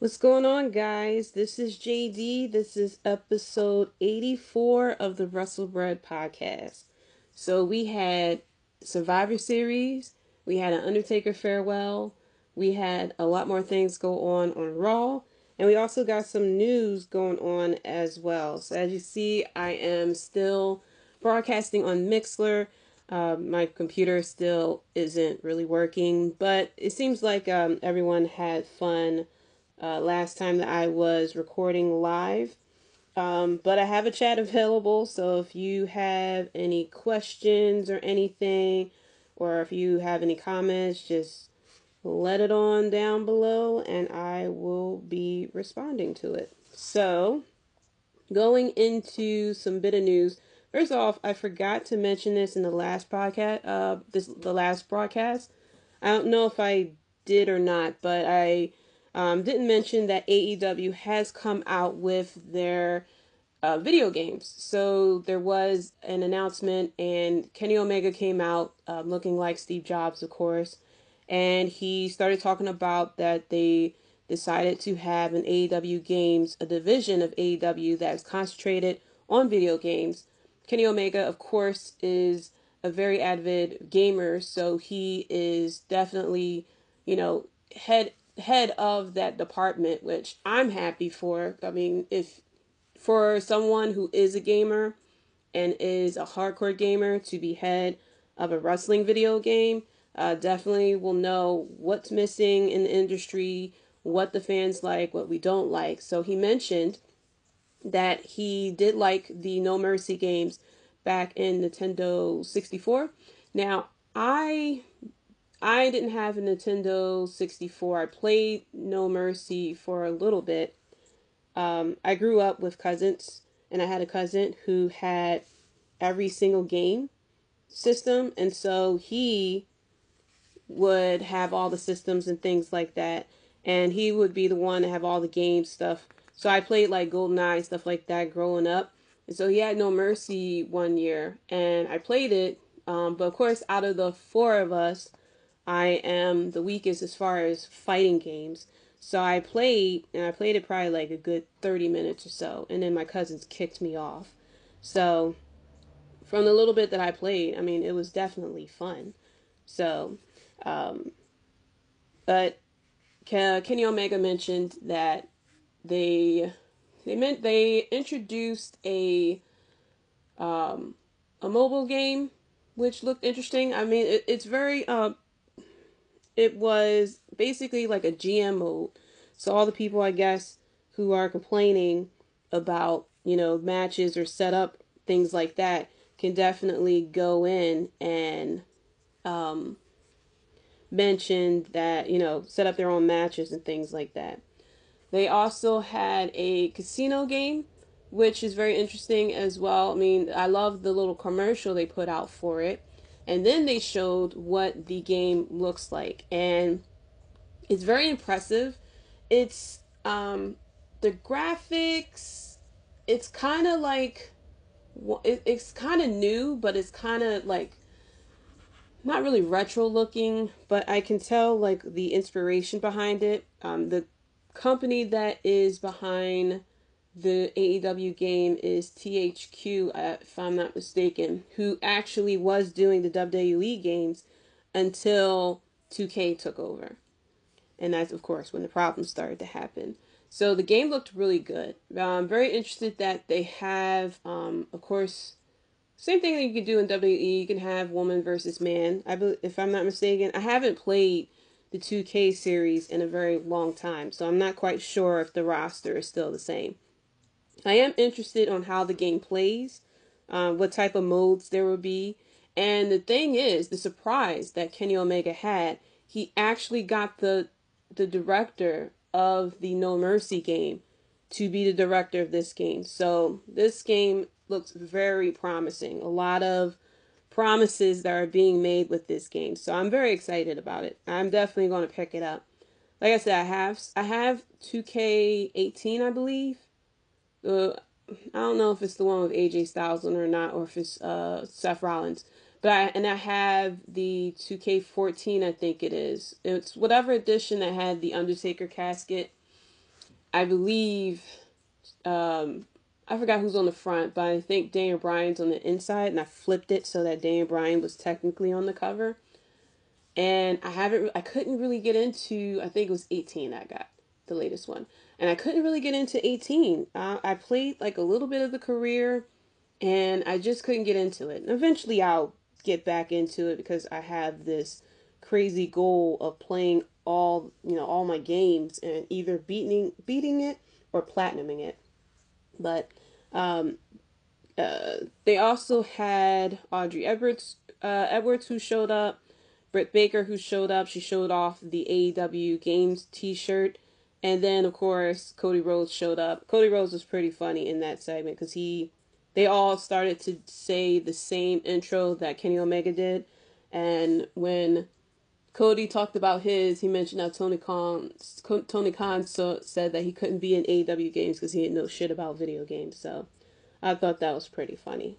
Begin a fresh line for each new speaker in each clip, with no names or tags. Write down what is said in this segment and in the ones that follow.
What's going on, guys? This is Jaydee. This is episode 84 of the Wrestlebread podcast. So, we had Survivor Series, we had an Undertaker farewell, we had a lot more things go on Raw, and we also got some news going on as well. So, as you see, I am still broadcasting on Mixlr. My computer still isn't really working, but it seems like everyone had fun last time that I was recording live. But I have a chat available, so if you have any questions or anything, or if you have any comments, just let it on down below and I will be responding to it. So, going into some bit of news. First off, I forgot to mention this in the last podcast. The last broadcast. I don't know if I did or not, but I didn't mention that AEW has come out with their video games. So there was an announcement, and Kenny Omega came out looking like Steve Jobs, of course, and he started talking about that they decided to have an AEW Games, a division of AEW that's concentrated on video games. Kenny Omega, of course, is a very avid gamer, so he is definitely, you know, head of that department, which I'm happy for. I mean, if for someone who is a gamer and is a hardcore gamer to be head of a wrestling video game, definitely will know what's missing in the industry, what the fans like, what we don't like. So he mentioned that he did like the No Mercy games back in Nintendo 64. Now, I didn't have a Nintendo 64. I played No Mercy for a little bit. I grew up with cousins, and I had a cousin who had every single game system, and so he would have all the systems and things like that, and he would be the one to have all the game stuff. So I played like GoldenEye and stuff like that growing up, and so he had No Mercy one year, and I played it. But of course, out of the four of us, I am the weakest as far as fighting games. So I played, and I played it probably like a good 30 minutes or so, and then my cousins kicked me off. So from the little bit that I played, I mean, it was definitely fun. So, um, but Kenny Omega mentioned that they they introduced um, a mobile game which looked interesting. I mean, it's very it was basically like a GM mode. So all the people, I guess, who are complaining about, matches or setup, things like that, can definitely go in and um, mention that, set up their own matches and things like that. They also had a casino game, which is very interesting as well. I mean, I love the little commercial they put out for it. And then they showed what the game looks like. And it's very impressive. It's the graphics. It's kind of like it's kind of new, but it's kind of like not really retro looking. But I can tell like the inspiration behind it. The company that is behind the AEW game is THQ, if I'm not mistaken, who actually was doing the WWE games until 2K took over. And that's, of course, when the problems started to happen. So the game looked really good. I'm very interested that they have, of course, same thing that you can do in WWE. You can have woman versus man. If I'm not mistaken, I haven't played the 2K series in a very long time, so I'm not quite sure if the roster is still the same. I am interested on how the game plays, what type of modes there will be, and the thing is, the surprise that Kenny Omega had, he actually got the director of the No Mercy game to be the director of this game. So this game looks very promising. A lot of promises that are being made with this game. So I'm very excited about it. I'm definitely going to pick it up. Like I said, I have 2K18, I believe. I don't know if it's the one with AJ Styles on or not, or if it's Seth Rollins. But I have the 2K14, I think it is. It's whatever edition that had the Undertaker casket. I believe, I forgot who's on the front, but I think Daniel Bryan's on the inside, and I flipped it so that Daniel Bryan was technically on the cover. And I couldn't really get into, I think it was 18 I got, the latest one. And I couldn't really get into 18. I played like a little bit of the career, and I just couldn't get into it. And eventually I'll get back into it because I have this crazy goal of playing all my games and either beating it or platinuming it. But um, they also had Audrey Edwards who showed up, Britt Baker who showed up. She showed off the AEW Games T-shirt, and then of course Cody Rhodes showed up. Cody Rhodes was pretty funny in that segment because they all started to say the same intro that Kenny Omega did, and when Cody talked about he mentioned how Tony Khan said that he couldn't be in AEW games because he didn't know shit about video games. So I thought that was pretty funny.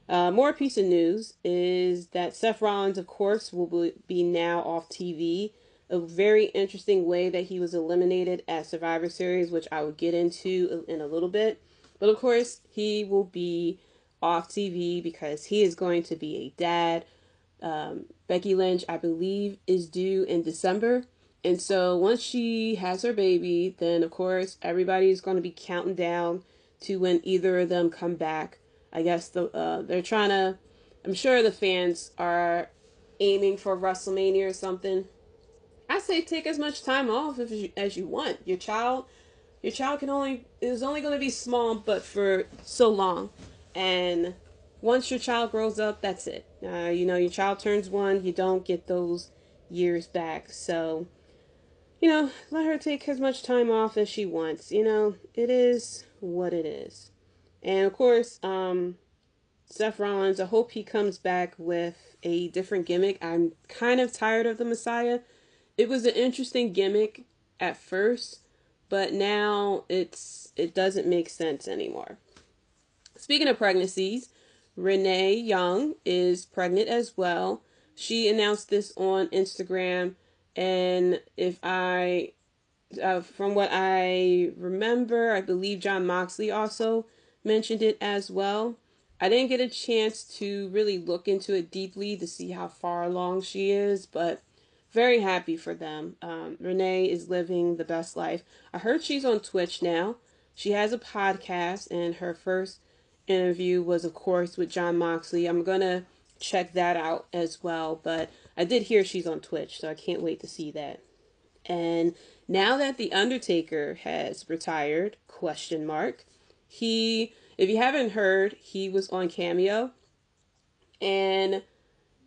More piece of news is that Seth Rollins, of course, will be now off TV. A very interesting way that he was eliminated at Survivor Series, which I will get into in a little bit. But of course, he will be off TV because he is going to be a dad. Becky Lynch, I believe, is due in December. And so once she has her baby, then of course everybody's going to be counting down to when either of them come back. I guess they're trying to. I'm sure the fans are aiming for WrestleMania or something. I say take as much time off as you want. Your child is only going to be small, but for so long, and once your child grows up, that's it. Your child turns 1, you don't get those years back. So, let her take as much time off as she wants. It is what it is. And of course, Seth Rollins, I hope he comes back with a different gimmick. I'm kind of tired of the Messiah. It was an interesting gimmick at first, but now it doesn't make sense anymore. Speaking of pregnancies, Renee Young is pregnant as well. She announced this on Instagram, and from what I remember, I believe Jon Moxley also mentioned it as well. I didn't get a chance to really look into it deeply to see how far along she is, but very happy for them. Renee is living the best life. I heard she's on Twitch now. She has a podcast, and her first interview was, of course, with Jon Moxley. I'm going to check that out as well, but I did hear she's on Twitch, so I can't wait to see that. And now that The Undertaker has retired, if you haven't heard, he was on Cameo. And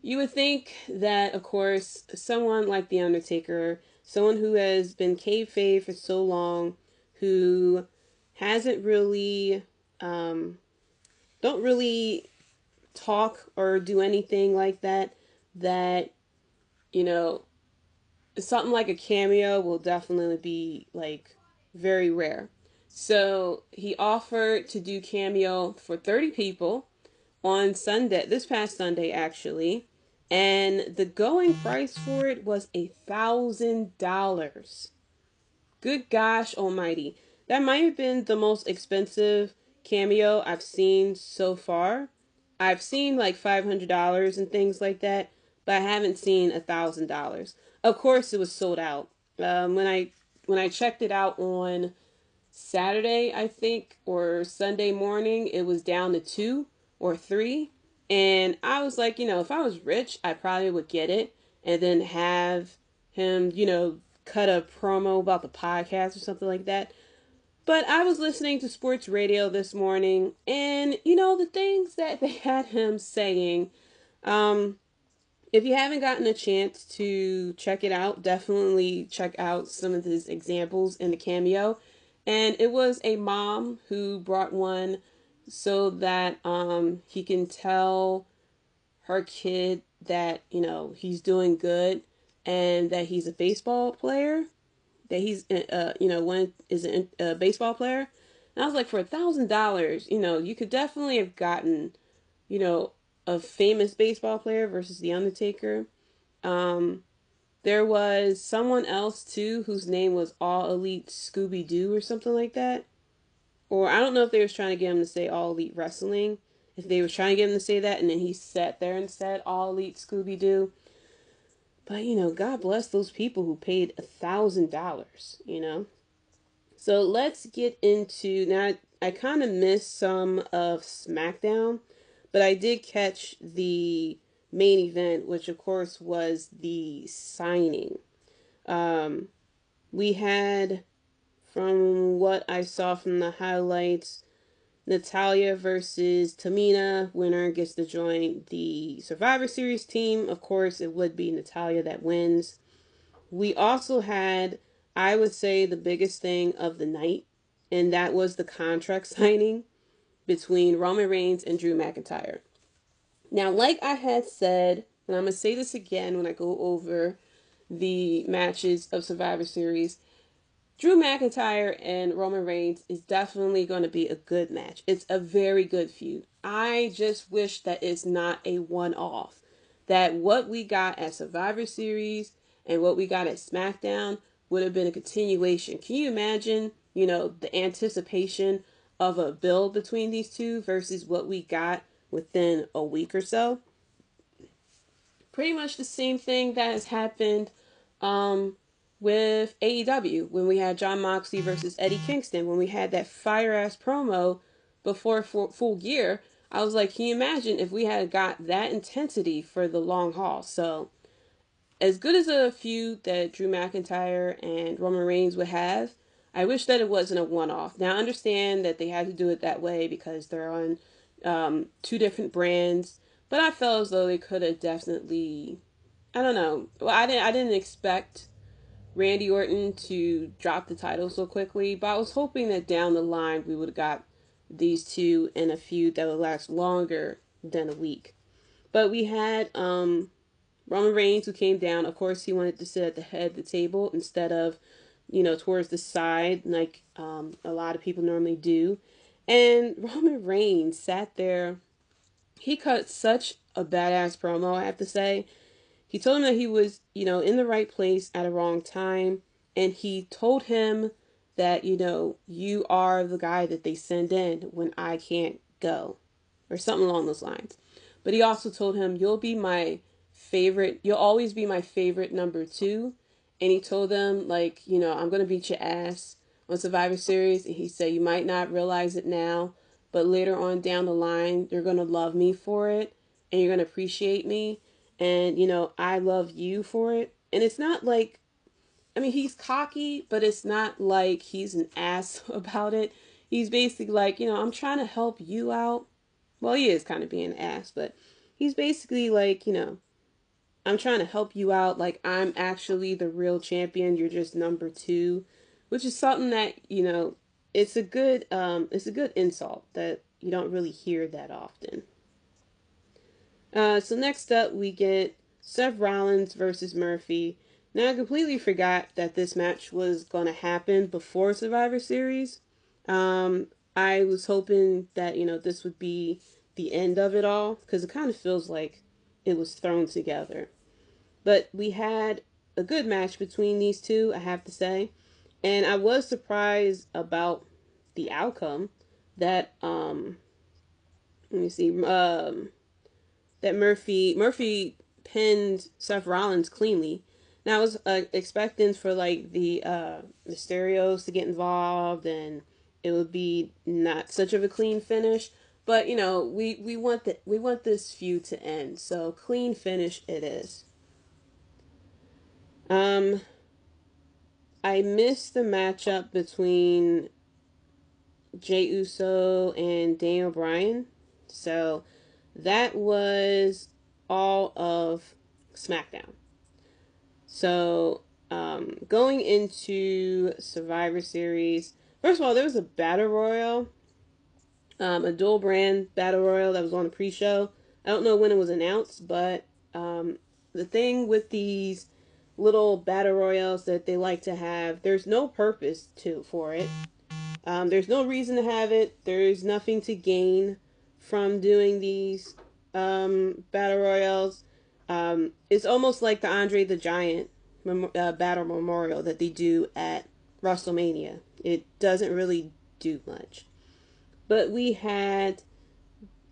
you would think that, of course, someone like The Undertaker, someone who has been kayfabe for so long, who hasn't really, don't really talk or do anything like that, you know, something like a cameo will definitely be like very rare. So he offered to do cameo for 30 people on Sunday, this past Sunday actually, and the going price for it was $1,000. Good gosh almighty. That might have been the most expensive cameo I've seen so far. I've seen like $500 and things like that, but I haven't seen $1,000. Of course, it was sold out. When I checked it out on Saturday, I think, or Sunday morning, it was down to 2 or 3. And I was like, if I was rich, I probably would get it and then have him, cut a promo about the podcast or something like that. But I was listening to sports radio this morning, and, the things that they had him saying, if you haven't gotten a chance to check it out, definitely check out some of his examples in the cameo. And it was a mom who brought one so that he can tell her kid that, he's doing good and that he's a baseball player, that he's, one is a baseball player. And I was like, for $1,000, you could definitely have gotten, a famous baseball player versus The Undertaker. There was someone else too whose name was All Elite Scooby Doo or something like that. Or I don't know if they was trying to get him to say All Elite Wrestling. If they was trying to get him to say that and then he sat there and said All Elite Scooby Doo. But, God bless those people who paid $1,000, So let's get into, now I kind of missed some of SmackDown, but I did catch the main event, which of course was the signing. We had, from what I saw from the highlights, Natalya versus Tamina. Winner gets to join the Survivor Series team. Of course, it would be Natalya that wins. We also had, I would say, the biggest thing of the night, and that was the contract signing between Roman Reigns and Drew McIntyre. Now, like I had said, and I'm going to say this again when I go over the matches of Survivor Series, Drew McIntyre and Roman Reigns is definitely going to be a good match. It's a very good feud. I just wish that it's not a one-off. That what we got at Survivor Series and what we got at SmackDown would have been a continuation. Can you imagine, the anticipation of a build between these two versus what we got within a week or so? Pretty much the same thing that has happened with AEW when we had Jon Moxley versus Eddie Kingston, when we had that fire ass promo before Full Gear. I was like, can you imagine if we had got that intensity for the long haul? So, as good as a feud that Drew McIntyre and Roman Reigns would have, I wish that it wasn't a one-off. Now, I understand that they had to do it that way because they're on two different brands, but I felt as though they could have definitely, I don't know. Well, I didn't expect Randy Orton to drop the title so quickly, but I was hoping that down the line we would have got these two in a feud that would last longer than a week. But we had Roman Reigns, who came down. Of course, he wanted to sit at the head of the table instead of, towards the side like a lot of people normally do. And Roman Reigns sat there. He cut such a badass promo, I have to say. He told him that he was, in the right place at a wrong time. And he told him that, you are the guy that they send in when I can't go. Or something along those lines. But he also told him, you'll always be my favorite number two. And he told them, I'm going to beat your ass on Survivor Series. And he said, you might not realize it now, but later on down the line, you're going to love me for it. And you're going to appreciate me. And, I love you for it. And it's not like, he's cocky, but it's not like he's an ass about it. He's basically like, I'm trying to help you out. Well, he is kind of being an ass, but he's basically like, I'm trying to help you out. Like, I'm actually the real champion. You're just number two, which is something that, it's a good insult that you don't really hear that often. So next up, we get Seth Rollins versus Murphy. Now, I completely forgot that this match was going to happen before Survivor Series. I was hoping that, this would be the end of it all, because it kind of feels like it was thrown together. But we had a good match between these two, I have to say. And I was surprised about the outcome that, let me see, that Murphy pinned Seth Rollins cleanly. Now I was expecting for like the Mysterios to get involved and it would be not such of a clean finish, but we want this feud to end, so clean finish it is. I missed the matchup between Jey Uso and Daniel Bryan, so that was all of SmackDown. So, going into Survivor Series, first of all, there was a Battle Royal, a dual brand Battle Royal that was on the pre-show. I don't know when it was announced, but the thing with these little Battle Royals that they like to have, there's no purpose for it. There's no reason to have it. There's nothing to gain from doing these Battle Royals. It's almost like the Andre the Giant battle memorial that they do at WrestleMania. It doesn't really do much. But we had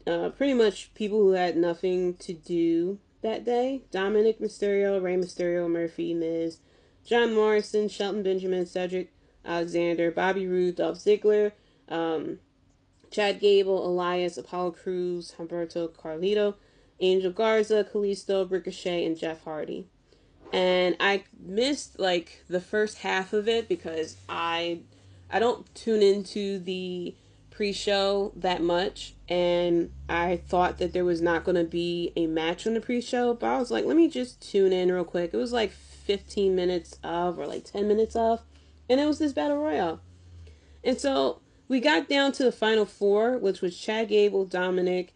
pretty much people who had nothing to do that day. Dominic Mysterio, Rey Mysterio, Murphy, Miz, John Morrison, Shelton Benjamin, Cedric Alexander, Bobby Roode, Dolph Ziggler, Chad Gable, Elias, Apollo Crews, Humberto Carlito, Angel Garza, Kalisto, Ricochet, and Jeff Hardy. And I missed like the first half of it because I don't tune into the pre-show that much, and I thought that there was not going to be a match on the pre-show, but I was like, let me just tune in real quick. It was like 15 minutes of, or like 10 minutes of, and it was this battle royale. And so we got down to the final four, which was Chad Gable, Dominic,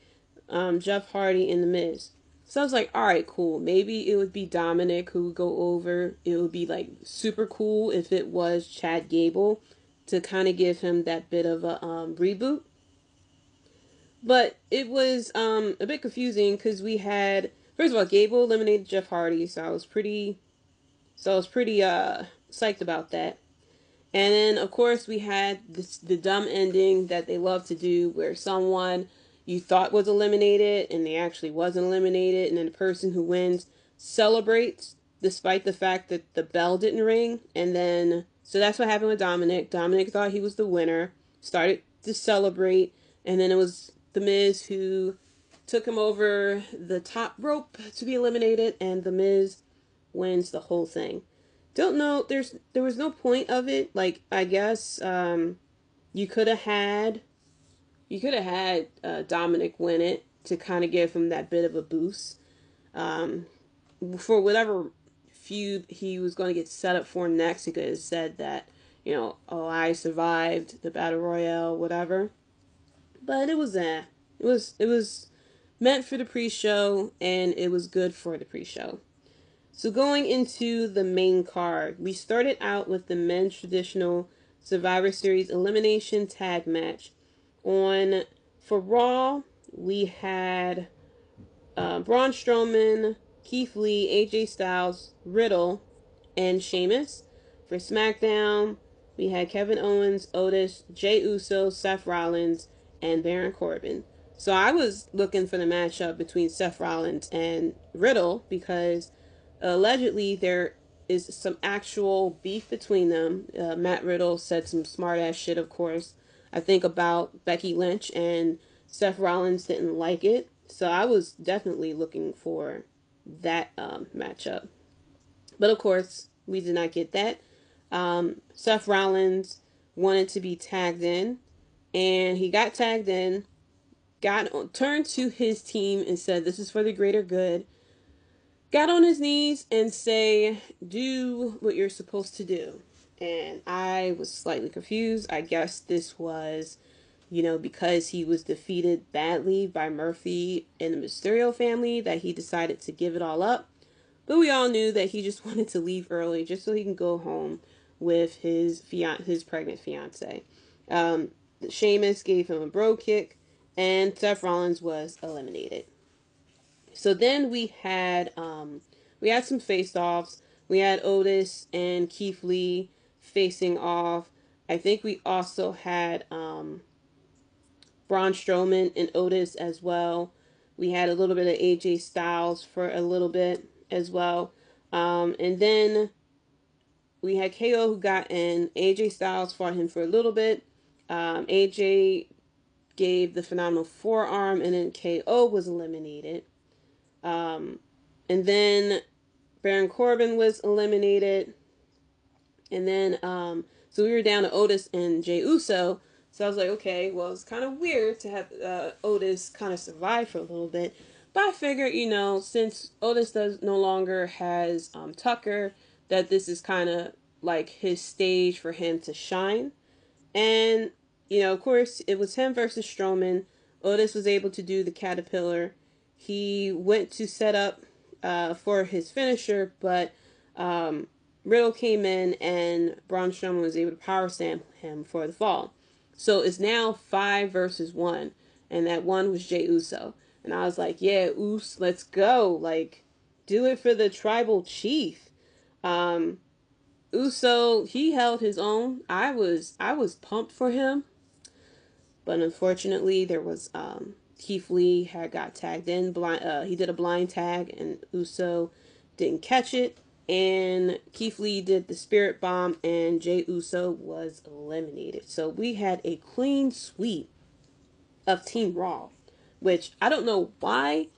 Jeff Hardy, and The Miz. So I was like, all right, cool. Maybe it would be Dominic who would go over. It would be like super cool if it was Chad Gable to kind of give him that bit of a reboot. But it was a bit confusing because we had, first of all, Gable eliminated Jeff Hardy, so I was pretty psyched about that. And then, of course, we had the dumb ending that they love to do where someone you thought was eliminated and they actually wasn't eliminated. And then the person who wins celebrates despite the fact that the bell didn't ring. And then, so that's what happened with Dominic. Dominic thought he was the winner, started to celebrate. And then it was The Miz who took him over the top rope to be eliminated. And The Miz wins the whole thing. Don't know. There was no point of it. Like, I guess you could have had Dominic win it to kind of give him that bit of a boost for whatever feud he was going to get set up for next. He could have said that, oh, I survived the battle royale, whatever. But it was it was meant for the pre-show, and it was good for the pre-show. So going into the main card, we started out with the men's traditional Survivor Series elimination tag match. For Raw, we had Braun Strowman, Keith Lee, AJ Styles, Riddle, and Sheamus. For SmackDown, we had Kevin Owens, Otis, Jey Uso, Seth Rollins, and Baron Corbin. So I was looking for the matchup between Seth Rollins and Riddle because allegedly there is some actual beef between them. Matt Riddle said some smart ass shit, of course, I think about Becky Lynch, and Seth Rollins didn't like it. So I was definitely looking for that matchup. But of course, we did not get that. Seth Rollins wanted to be tagged in, and he got tagged in, turned to his team and said, this is for the greater good. Got on his knees and say, do what you're supposed to do. And I was slightly confused. I guess this was, because he was defeated badly by Murphy and the Mysterio family, that he decided to give it all up. But we all knew that he just wanted to leave early just so he can go home with his pregnant fiance. Sheamus gave him a bro kick, and Seth Rollins was eliminated. So then we had some face-offs. We had Otis and Keith Lee facing off. I think we also had Braun Strowman and Otis as well. We had a little bit of AJ Styles for a little bit as well. And then we had KO who got in. AJ Styles fought him for a little bit. AJ gave the phenomenal forearm, and then KO was eliminated. And then Baron Corbin was eliminated. And then, so we were down to Otis and Jey Uso. So I was like, okay, well, it's kind of weird to have Otis kind of survive for a little bit. But I figured, since Otis no longer has Tucker, that this is kind of like his stage for him to shine. And, of course, it was him versus Strowman. Otis was able to do the Caterpillar. He went to set up for his finisher, but Riddle came in and Braun Strowman was able to power slam him for the fall. So it's now 5 versus 1, and that one was Jey Uso. And I was like, yeah, Us, let's go. Like, do it for the tribal chief. Um, Uso, he held his own. I was pumped for him, but unfortunately there was Keith Lee had got tagged in blind. He did a blind tag and Uso didn't catch it. And Keith Lee did the Spirit Bomb, and Jey Uso was eliminated. So we had a clean sweep of Team Raw, which I don't know why.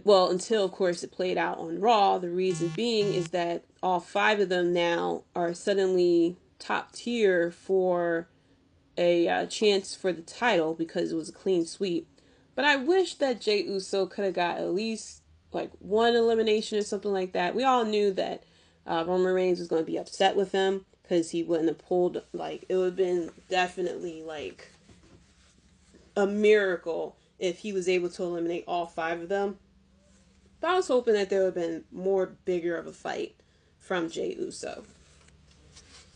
Well, until of course it played out on Raw. The reason being is that all five of them now are suddenly top tier for a chance for the title because it was a clean sweep. But I wish that Jey Uso could have got at least like one elimination or something like that. We all knew that Roman Reigns was going to be upset with him because he wouldn't have pulled, like, it would have been definitely like a miracle if he was able to eliminate all five of them. But I was hoping that there would have been more bigger of a fight from Jey Uso.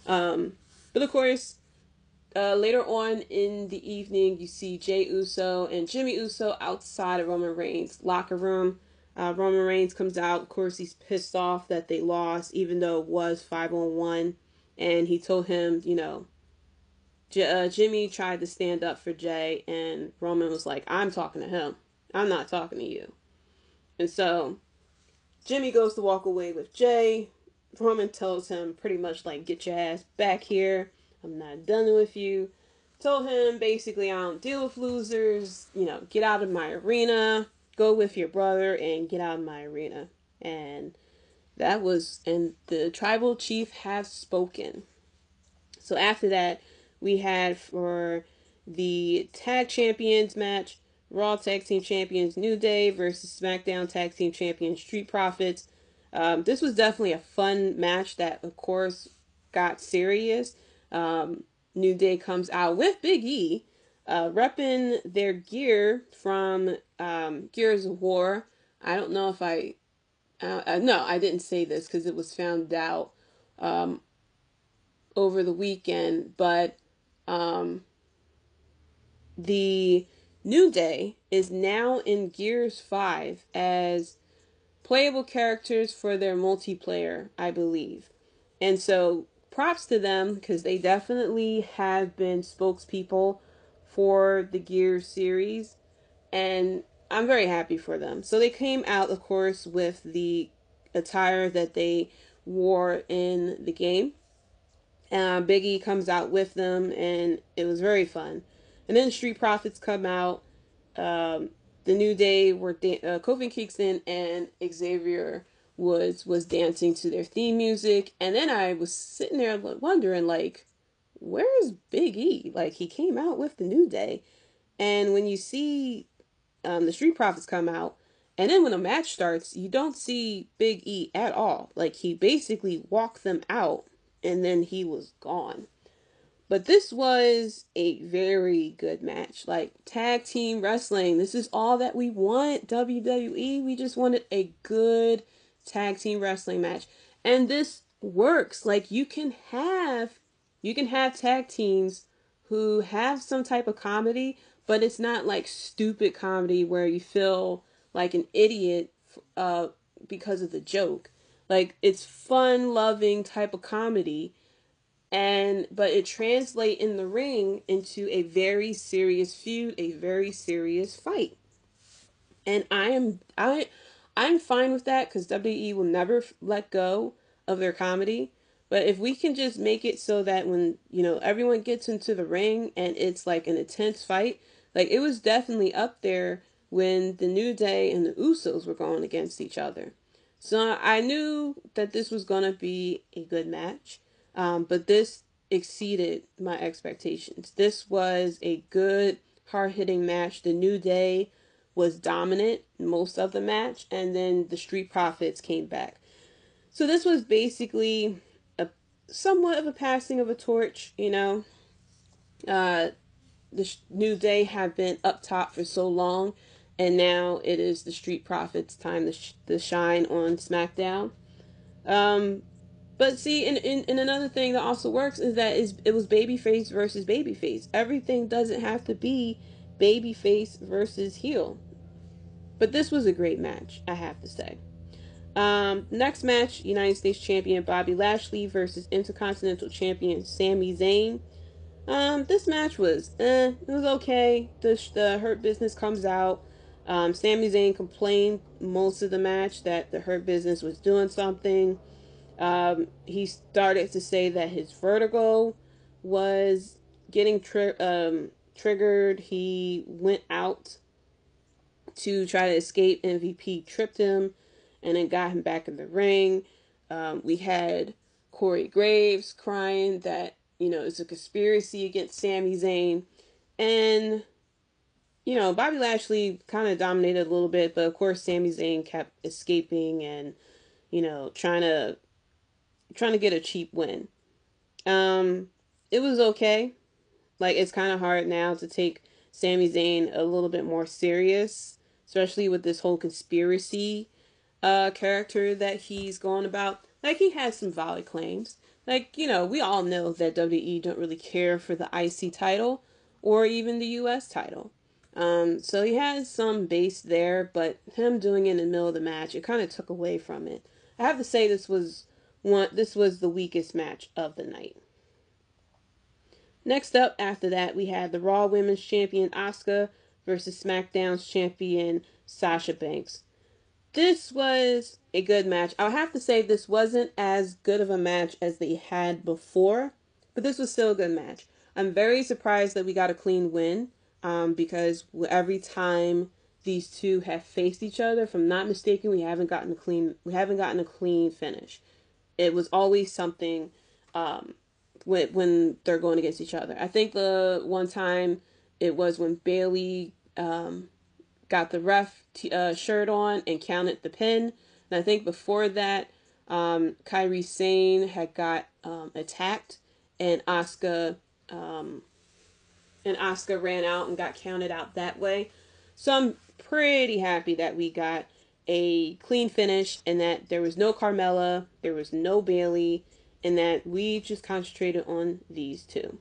But of course, later on in the evening, you see Jey Uso and Jimmy Uso outside of Roman Reigns' locker room. Roman Reigns comes out. Of course, he's pissed off that they lost, even though it was 5-on-1. And he told him, Jimmy tried to stand up for Jey, and Roman was like, I'm talking to him. I'm not talking to you. And so Jimmy goes to walk away with Jey. Roman tells him pretty much like, get your ass back here. I'm not done with you. Told him basically, I don't deal with losers. Get out of my arena. Go with your brother and get out of my arena. And the tribal chief has spoken. So after that, we had for the tag champions match, Raw Tag Team Champions New Day versus SmackDown Tag Team Champions Street Profits. This was definitely a fun match that, of course, got serious. New Day comes out with Big E, repping their gear from Gears of War. I don't know if no, I didn't say this because it was found out over the weekend, but the New Day is now in Gears 5 as playable characters for their multiplayer, I believe. And so props to them because they definitely have been spokespeople for the Gears series, and I'm very happy for them. So they came out, of course, with the attire that they wore in the game. Biggie comes out with them, and it was very fun. And then Street Profits come out. The New Day were Kofi Kingston and Xavier Woods was dancing to their theme music, and then I was sitting there wondering, like, where's Big E? Like, he came out with the New Day, and when you see the Street Profits come out, and then when the match starts, you don't see Big E at all. Like, he basically walked them out, and then he was gone. But this was a very good match. Like, tag team wrestling. This is all that we want, WWE. We just wanted a good tag team wrestling match. And this works. Like, you can have tag teams who have some type of comedy, but it's not like stupid comedy where you feel like an idiot because of the joke. Like, it's fun loving type of comedy, but it translates in the ring into a very serious feud, a very serious fight. And I'm fine with that because WWE will never let go of their comedy. But if we can just make it so that when everyone gets into the ring and it's like an intense fight, like it was definitely up there when the New Day and the Usos were going against each other. So I knew that this was gonna be a good match, but this exceeded my expectations. This was a good, hard hitting match. The New Day was dominant most of the match, and then the Street Profits came back. So this was basically a somewhat of a passing of a torch. The New Day have been up top for so long, and now it is the Street Profits' time to shine on SmackDown. But see, and another thing that also works is that it was babyface versus babyface. Everything doesn't have to be babyface versus heel. But this was a great match, I have to say. Next match, United States Champion Bobby Lashley versus Intercontinental Champion Sami Zayn. This match was, it was okay. The Hurt Business comes out. Sami Zayn complained most of the match that the Hurt Business was doing something. He started to say that his vertigo was getting triggered. He went out to try to escape. MVP tripped him and then got him back in the ring. We had Corey Graves crying that, it's a conspiracy against Sami Zayn. And, Bobby Lashley kind of dominated a little bit, but of course Sami Zayn kept escaping and, trying to get a cheap win. It was okay. Like, it's kind of hard now to take Sami Zayn a little bit more serious, especially with this whole conspiracy character that he's going about. Like, he has some valid claims. Like, we all know that WWE don't really care for the IC title or even the US title. So he has some base there, but him doing it in the middle of the match, it kind of took away from it. I have to say this was the weakest match of the night. Next up, after that, we had the Raw Women's Champion Asuka versus SmackDown's Champion Sasha Banks. This was a good match. I'll have to say this wasn't as good of a match as they had before, but this was still a good match. I'm very surprised that we got a clean win, because every time these two have faced each other, if I'm not mistaken, we haven't gotten a clean finish. It was always something when they're going against each other. I think the one time it was when Bayley got the ref shirt on and counted the pin. And I think before that, Kairi Sane had got attacked, and Asuka ran out and got counted out that way. So I'm pretty happy that we got a clean finish and that there was no Carmella, there was no Bayley, and that we just concentrated on these two.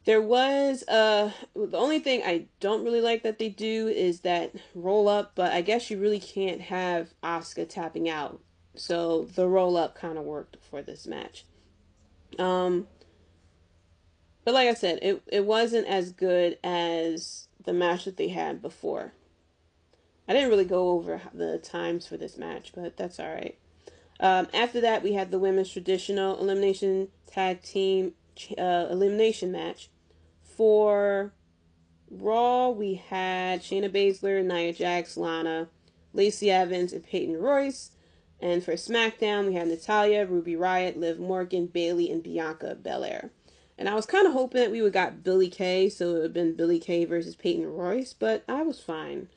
There was the only thing I don't really like that they do is that roll up, but I guess you really can't have Asuka tapping out. So the roll up kind of worked for this match. But like I said, it wasn't as good as the match that they had before. I didn't really go over the times for this match, but that's all right. After that, we had the women's traditional elimination tag team elimination match. For Raw, we had Shayna Baszler, Nia Jax, Lana, Lacey Evans, and Peyton Royce. And for SmackDown, we had Natalya, Ruby Riott, Liv Morgan, Bayley, and Bianca Belair. And I was kind of hoping that we would got Billie Kay, so it would have been Billie Kay versus Peyton Royce, but I was fine.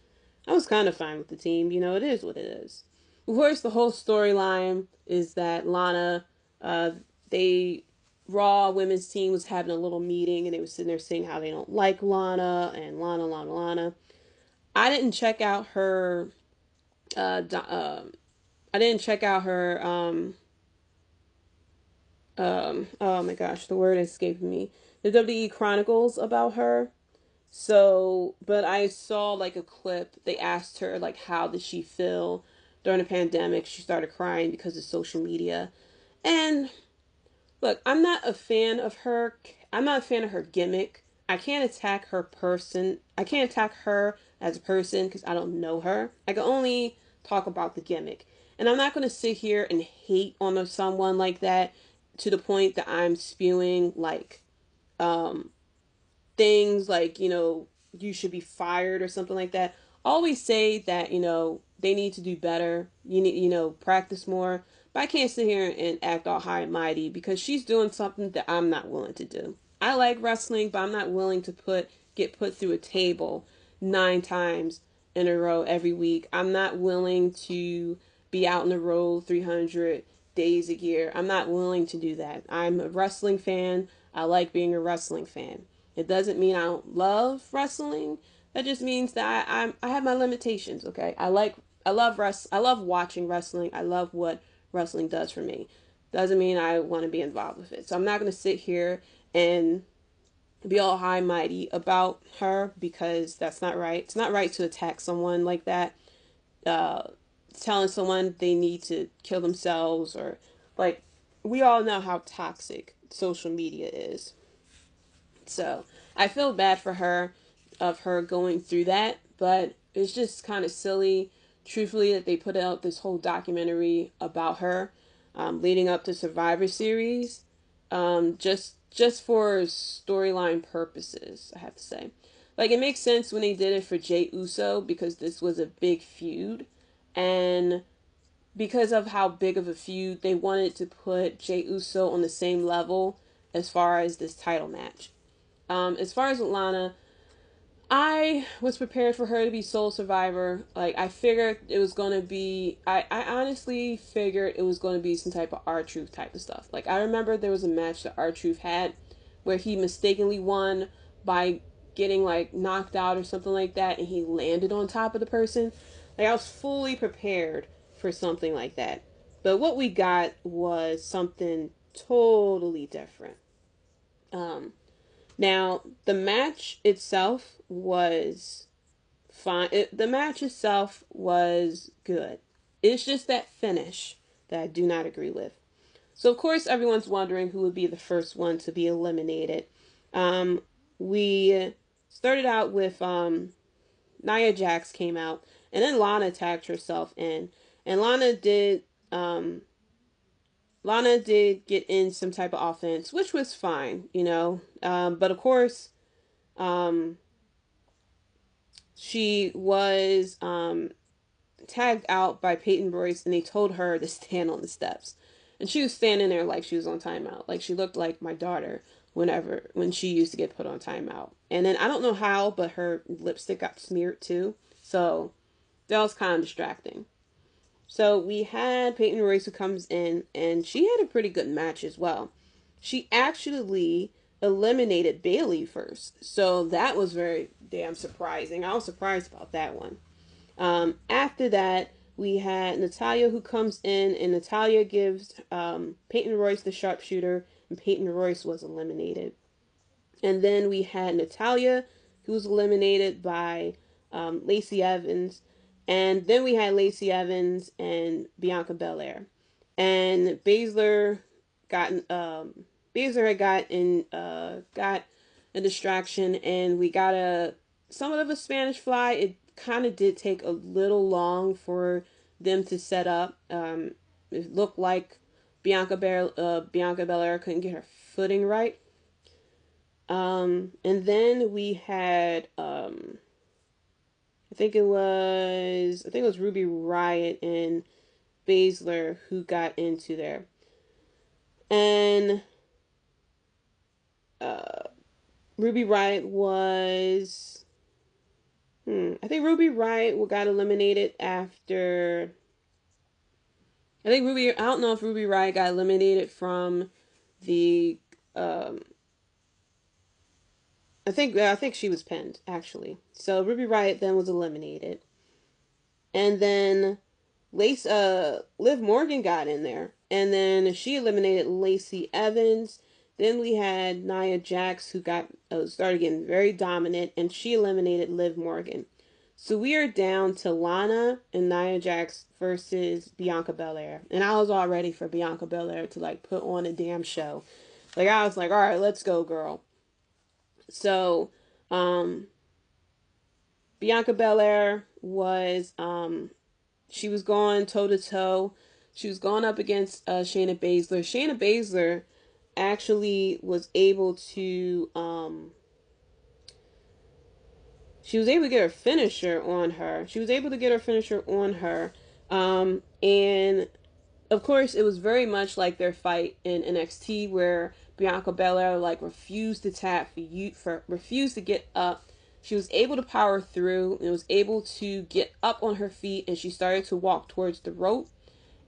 I was kind of fine with the team. It is what it is. Of course, the whole storyline is that Lana, Raw women's team was having a little meeting, and they were sitting there saying how they don't like Lana, and Lana. I didn't check out her, I didn't check out her, oh my gosh, the word escaped me. The WWE Chronicles about her. So, but I saw like a clip. They asked her like how did she feel during the pandemic. She started crying because of social media. And look, I'm not a fan of her. I'm not a fan of her gimmick. I can't attack her person. I can't attack her as a person because I don't know her. I can only talk about the gimmick. And I'm not going to sit here and hate on someone like that to the point that I'm spewing like things like, you should be fired or something like that. Always say that, they need to do better. You need, practice more. But I can't sit here and act all high and mighty because she's doing something that I'm not willing to do. I like wrestling, but I'm not willing to get put through a table 9 times in a row every week. I'm not willing to be out on the road 300 days a year. I'm not willing to do that. I'm a wrestling fan. I like being a wrestling fan. It doesn't mean I don't love wrestling. That just means that I have my limitations, okay? I love watching wrestling. I love what wrestling does for me. Doesn't mean I want to be involved with it. So I'm not going to sit here and be all high and mighty about her because that's not right. It's not right to attack someone like that uh, telling someone they need to kill themselves, or like, we all know how toxic social media is. So I feel bad for her, of her going through that, but it's just kind of silly, truthfully, that they put out this whole documentary about her, leading up to Survivor Series, just for storyline purposes. I have to say, like, it makes sense when they did it for Jey Uso, because this was a big feud, and because of how big of a feud, they wanted to put Jey Uso on the same level as far as this title match. As far as Lana, I was prepared for her to be sole survivor. Like, I figured it was gonna be. I honestly figured it was gonna be some type of R-Truth type of stuff. Like, I remember there was a match that R-Truth had where he mistakenly won by getting like knocked out or something like that, and he landed on top of the person. Like, I was fully prepared for something like that. But what we got was something totally different. Um, Now, the match itself was fine. The match itself was good. It's just that finish that I do not agree with. So, of course, everyone's wondering who would be the first one to be eliminated. Um, we started out with Nia Jax came out, and then Lana tagged herself in. And um, Lana did get in some type of offense, which was fine, you know. But of course, um, she was tagged out by Peyton Royce, and they told her to stand on the steps. And she was standing there like she was on timeout. Like, she looked like my daughter when she used to get put on timeout. And then I don't know how, but her lipstick got smeared too. So that was kind of distracting. So we had Peyton Royce, who comes in, and she had a pretty good match as well. She actually eliminated Bayley first. So that was very damn surprising. I was surprised about that one. After that, we had Natalya, who comes in, and Natalya gives Peyton Royce the sharpshooter, and Peyton Royce was eliminated. And then we had Natalya, who was eliminated by Lacey Evans. And then we had Lacey Evans and Bianca Belair. And got Baszler had got a distraction, and we got a somewhat of a Spanish fly. It kind of did take a little long for them to set up. It looked like Bianca Belair couldn't get her footing right. And then we had I think it was Ruby Riott and Baszler who got into there. And Ruby Riott was I think Ruby Riott got eliminated after I don't know if Ruby Riott got eliminated from the I think she was pinned, actually. So Ruby Riott then was eliminated. And then Liv Morgan got in there. And then she eliminated Lacey Evans. Then we had Nia Jax, who started getting very dominant, and she eliminated Liv Morgan. So we are down to Lana and Nia Jax versus Bianca Belair. And I was all ready for Bianca Belair to like put on a damn show. Like, I was like, all right, let's go, girl. So, Bianca Belair was she was going toe to toe. She was going up against Shayna Baszler. Shayna Baszler actually was able to she was able to get her finisher on her. She was able to get her finisher on her. And of course, it was very much like their fight in NXT, where Bianca Belair like refused to tap refused to get up. She was able to power through and was able to get up on her feet, and she started to walk towards the rope.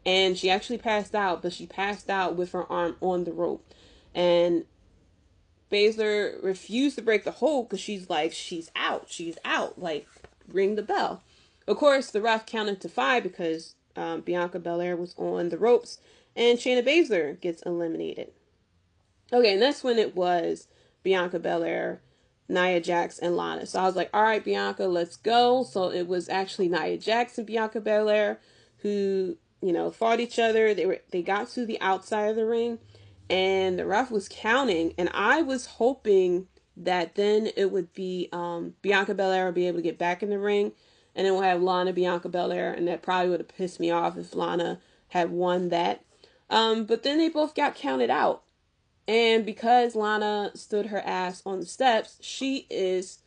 And she actually passed out, but she passed out with her arm on the rope. And Baszler refused to break the hold because she's out, like, ring the bell. Of course, the ref counted to 5 because Bianca Belair was on the ropes, and Shayna Baszler gets eliminated. Okay, and that's when it was Bianca Belair, Nia Jax and Lana. So I was like, all right, Bianca, let's go. So it was actually Nia Jax and Bianca Belair who, fought each other. They got to the outside of the ring, and the ref was counting, and I was hoping that then it would be Bianca Belair would be able to get back in the ring, and then we'll have Lana, Bianca Belair, and that probably would have pissed me off if Lana had won that. But then they both got counted out. And because Lana stood her ass on the steps, she is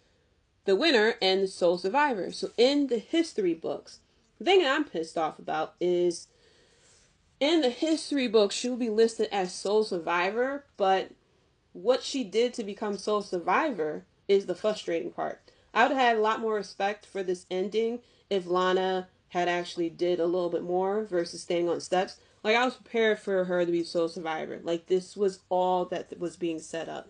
the winner and the sole survivor. So in the history books, the thing that I'm pissed off about is in the history books, she will be listed as sole survivor, but what she did to become sole survivor is the frustrating part. I would have had a lot more respect for this ending if Lana had actually did a little bit more versus staying on steps. Like, I was prepared for her to be sole survivor. Like, this was all that was being set up.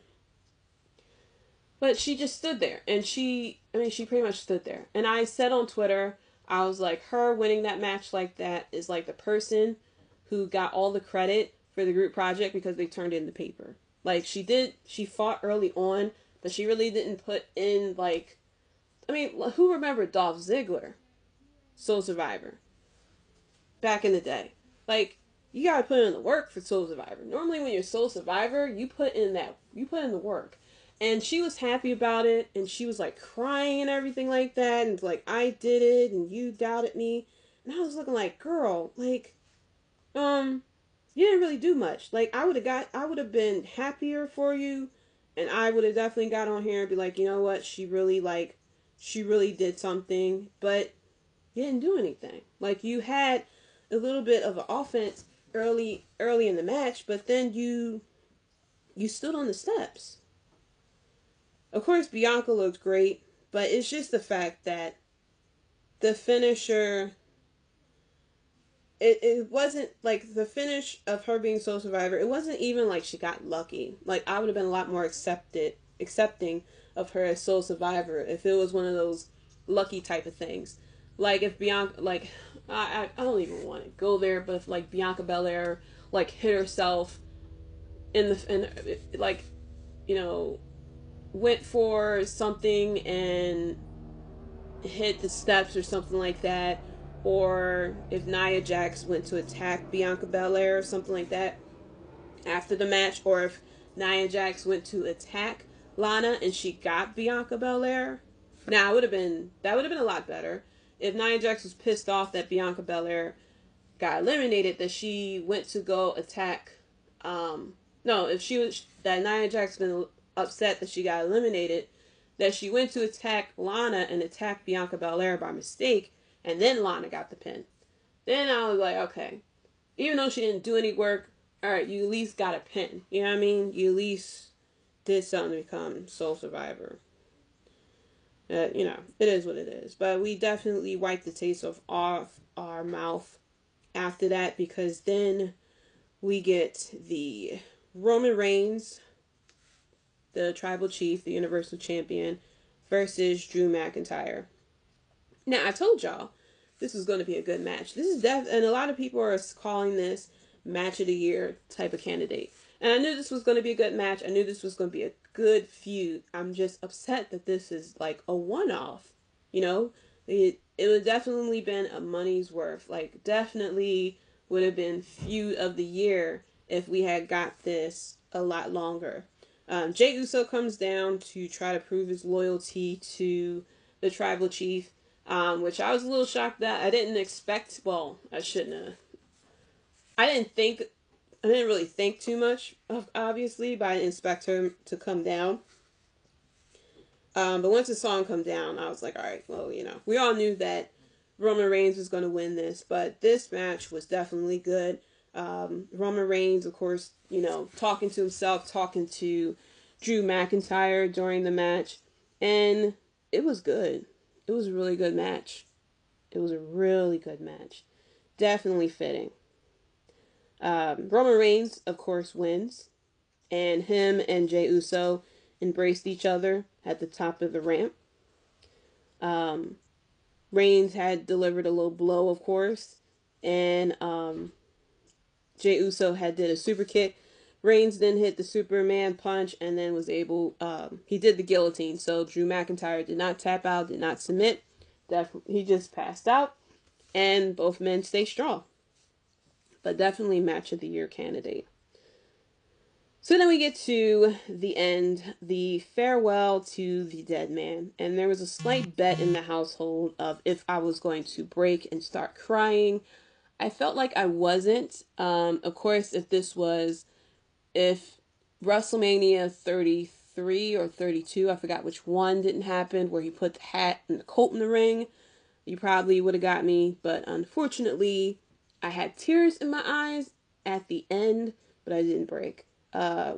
But she just stood there. And she pretty much stood there. And I said on Twitter, I was like, her winning that match like that is like the person who got all the credit for the group project because they turned in the paper. Like, she fought early on, but she really didn't put in, like, who remembered Dolph Ziggler? Soul Survivor. Back in the day. Like, you gotta put in the work for Soul Survivor. Normally when you're Soul Survivor, you put in the work. And she was happy about it, and she was, like, crying and everything like that, and like, I did it, and you doubted me. And I was looking like, girl, like, you didn't really do much. Like, I would have been happier for you, and I would have definitely got on here and be like, you know what, she really did something, but you didn't do anything. Like, you had a little bit of an offense early in the match, but then you stood on the steps. Of course, Bianca looked great, but it's just the fact that the finisher, it wasn't like the finish of her being Soul Survivor. It wasn't even like she got lucky. Like, I would have been a lot more accepting of her as Soul Survivor if it was one of those lucky type of things. Like, if Bianca, like, I don't even want to go there, but if, like, Bianca Belair, like, hit herself like, went for something and hit the steps or something like that, or if Nia Jax went to attack Bianca Belair or something like that after the match, or if Nia Jax went to attack Lana and she got Bianca Belair. Now, that would have been a lot better. If Nia Jax was pissed off that Bianca Belair got eliminated, that she went to go attack. No, if she was that Nia Jax been upset that she got eliminated, that she went to attack Lana and attack Bianca Belair by mistake, and then Lana got the pin. Then I was like, okay, even though she didn't do any work, all right, you at least got a pin. You know what I mean? You at least did something to become Soul Survivor. It is what it is. But we definitely wiped the taste off our mouth after that, because then we get the Roman Reigns, the Tribal Chief, the Universal Champion, versus Drew McIntyre. Now, I told y'all this was going to be a good match. This is and a lot of people are calling this match of the year type of candidate. And I knew this was going to be a good match. I knew this was going to be a good feud. I'm just upset that this is like a one-off. It would have definitely been a money's worth. Like, definitely would have been feud of the year if we had got this a lot longer. Jey Uso comes down to try to prove his loyalty to the Tribal Chief, which I was a little shocked that I didn't expect. Well, I shouldn't have. I didn't really think too much of, obviously, but I didn't expect him to come down. But once the song come down, I was like, all right, well, we all knew that Roman Reigns was going to win this, but this match was definitely good. Roman Reigns, of course, talking to himself, talking to Drew McIntyre during the match, and it was good. It was a really good match. It was a really good match. Definitely fitting. Roman Reigns, of course, wins, and him and Jey Uso embraced each other at the top of the ramp. Reigns had delivered a low blow, of course, and Jey Uso had did a super kick, Reigns then hit the Superman punch and then was able, he did the guillotine. So Drew McIntyre did not tap out, did not submit. He just passed out. And both men stay strong. But definitely match of the year candidate. So then we get to the end, the farewell to the dead man. And there was a slight bet in the household of if I was going to break and start crying. I felt like I wasn't. Of course, if WrestleMania 33 or 32, I forgot which one didn't happen, where he put the hat and the coat in the ring, you probably would have got me. But unfortunately, I had tears in my eyes at the end, but I didn't break. I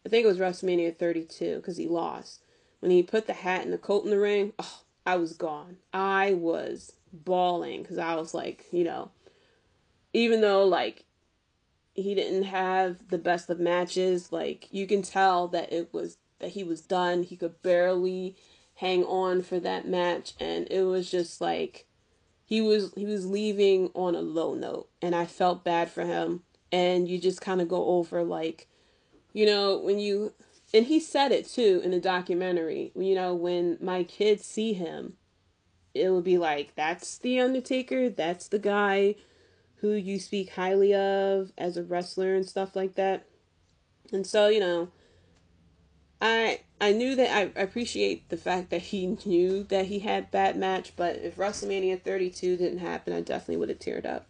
think it was WrestleMania 32, because he lost. When he put the hat and the coat in the ring, oh, I was gone. I was bawling, because I was like, even though, like, he didn't have the best of matches, like, you can tell that he was done. He could barely hang on for that match, and it was just like, he was leaving on a low note, and I felt bad for him. And you just kind of go over, like, and he said it too in the documentary, when my kids see him, it will be like, that's the Undertaker, that's the guy who you speak highly of as a wrestler and stuff like that. And so, I knew that I appreciate the fact that he knew that he had that match, but if WrestleMania 32 didn't happen, I definitely would have teared up.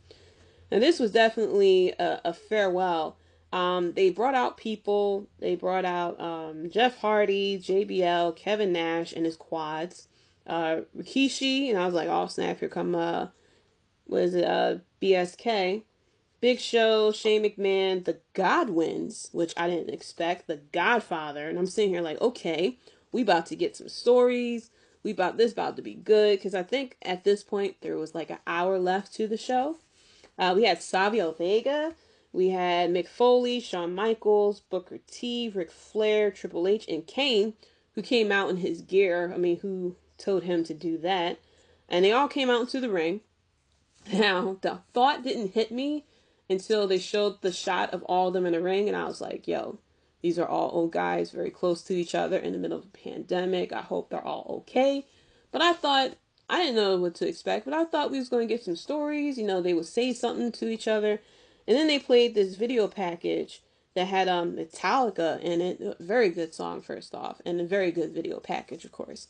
And this was definitely a farewell. They brought out people. They brought out Jeff Hardy, JBL, Kevin Nash, and his quads. Rikishi, and I was like, oh snap, here come BSK. Big Show, Shane McMahon, the Godwins, which I didn't expect, the Godfather, and I'm sitting here like, okay, we about to get some stories. This about to be good, because I think at this point there was like an hour left to the show. We had Savio Vega, we had Mick Foley, Shawn Michaels, Booker T, Ric Flair, Triple H, and Kane, who came out in his gear. I mean, who told him to do that? And they all came out into the ring. Now, the thought didn't hit me until they showed the shot of all of them in the ring, and I was like, yo, these are all old guys very close to each other in the middle of a pandemic. I hope they're all okay. But I didn't know what to expect, but I thought we was going to get some stories. They would say something to each other. And then they played this video package that had Metallica in it. A very good song, first off, and a very good video package, of course.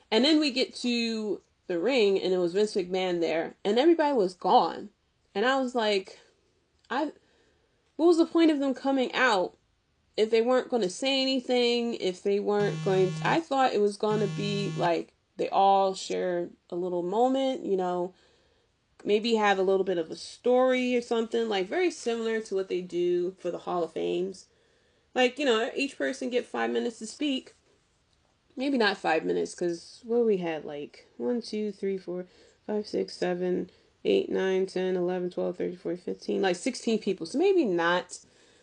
And then we get to the ring, and it was Vince McMahon there, and everybody was gone. And I was like, what was the point of them coming out if they weren't going to say anything, if they weren't going to, I thought it was going to be like they all share a little moment, maybe have a little bit of a story or something, like very similar to what they do for the Hall of Fames. Like, each person get 5 minutes to speak. Maybe not 5 minutes, because what we had, like 1, 2, 3, 4, 5, 6, 7, 8, 9, 10, 11, 12, 13, 14, 15, like 16 people. So maybe not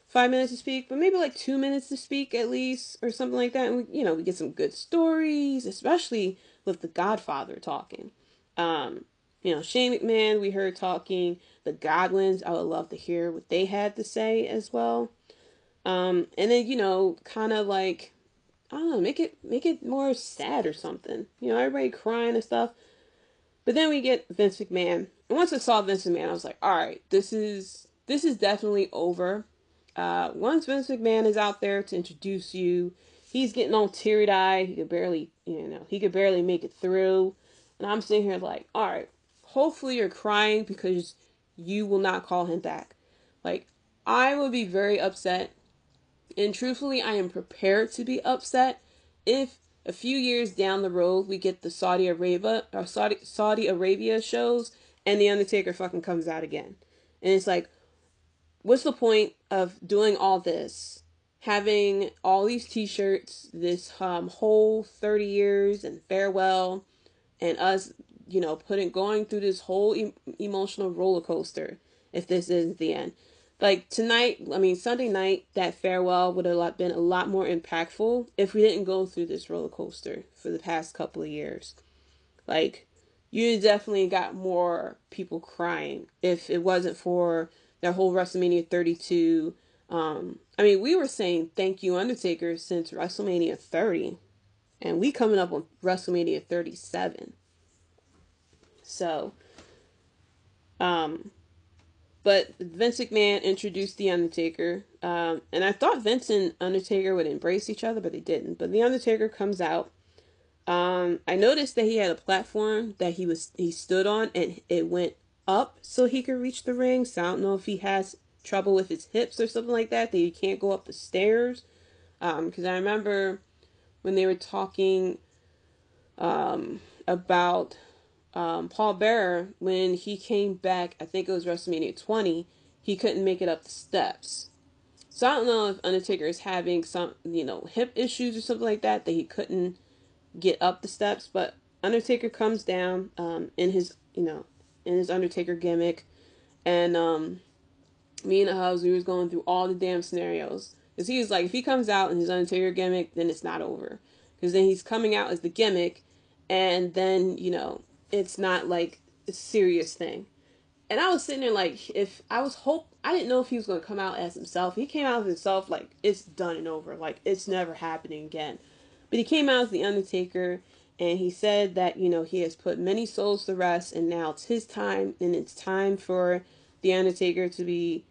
5 minutes to speak, but maybe like 2 minutes to speak at least, or something like that. And we get some good stories, especially with the Godfather talking. Shane McMahon, we heard talking. The Godwins, I would love to hear what they had to say as well. And then, kind of like, I don't know, make it more sad or something. Everybody crying and stuff. But then we get Vince McMahon. And once I saw Vince McMahon, I was like, all right, this is definitely over. Once Vince McMahon is out there to introduce you, he's getting all teary-eyed. He could barely make it through. And I'm sitting here like, all right, hopefully you're crying because you will not call him back. Like, I would be very upset. And truthfully, I am prepared to be upset if a few years down the road we get the Saudi Arabia shows and the Undertaker fucking comes out again. And it's like, what's the point of doing all this, having all these t-shirts, this whole 30 years and farewell, and us, going through this whole emotional roller coaster if this isn't the end. Like Sunday night, that farewell would have been a lot more impactful if we didn't go through this roller coaster for the past couple of years. Like, you definitely got more people crying if it wasn't for that whole WrestleMania 32 I mean, we were saying thank you Undertaker since WrestleMania 30, and we coming up on WrestleMania 37. So, um, but Vince McMahon introduced the Undertaker, and I thought Vince and Undertaker would embrace each other, but they didn't. But the Undertaker comes out. I noticed that he had a platform that he stood on, and it went up so he could reach the ring. So I don't know if he has trouble with his hips or something like that he can't go up the stairs. Because I remember when they were talking about Paul Bearer when he came back. I think it was WrestleMania 20. He couldn't make it up the steps. So I don't know if Undertaker is having some hip issues or something like that he couldn't get up the steps. But Undertaker comes down in his Undertaker gimmick, and me and Hubs, we was going through all the damn scenarios. Because he was like, if he comes out in his Undertaker gimmick, then it's not over. Because then he's coming out as the gimmick, and then, it's not like a serious thing. And I was sitting there like, if I was I didn't know if he was going to come out as himself. He came out as himself like, it's done and over. Like, it's never happening again. But he came out as the Undertaker, and he said that, he has put many souls to rest, and now it's his time, and it's time for the Undertaker to be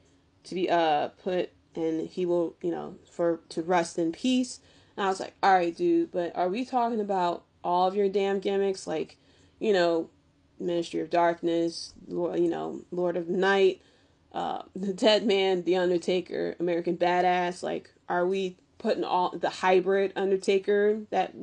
put, and he will, to rest in peace. And I was like, all right, dude, but are we talking about all of your damn gimmicks, like, Ministry of Darkness, Lord of Night, the Dead Man, the Undertaker, American Badass? Like, are we putting all the hybrid Undertaker that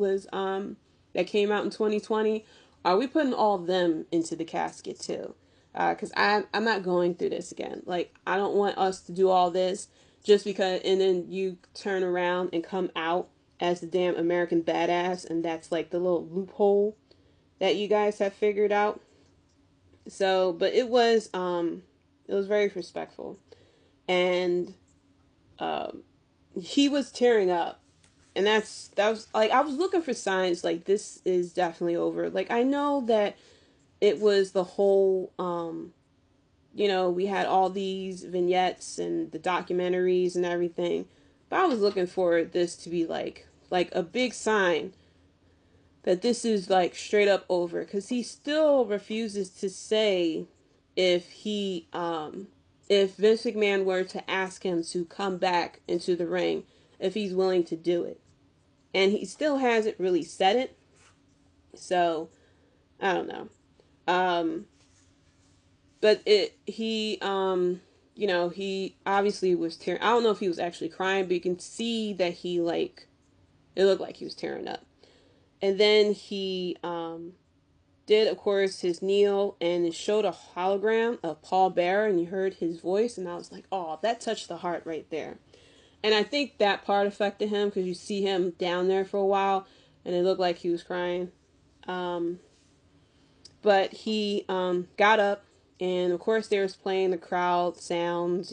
came out in 2020? Are we putting all of them into the casket too? Because I'm not going through this again. Like, I don't want us to do all this just because, and then you turn around and come out as the damn American Badass, and that's like the little loophole that you guys have figured out. So, but it was very respectful, and he was tearing up, and that was like, I was looking for signs like this is definitely over. Like, I know that it was the whole we had all these vignettes and the documentaries and everything, but I was looking for this to be like a big sign that this is like straight up over, because he still refuses to say if if Vince McMahon were to ask him to come back into the ring, if he's willing to do it, and he still hasn't really said it. So I don't know. um but he obviously was tearing. I don't know if he was actually crying, but you can see that it looked like he was tearing up. And then he did, of course, his kneel, and it showed a hologram of Paul Bearer, and you heard his voice, and I was like, oh, that touched the heart right there. And I think that part affected him, because you see him down there for a while, and it looked like he was crying. Um, but he got up, and of course, they was playing the crowd sounds,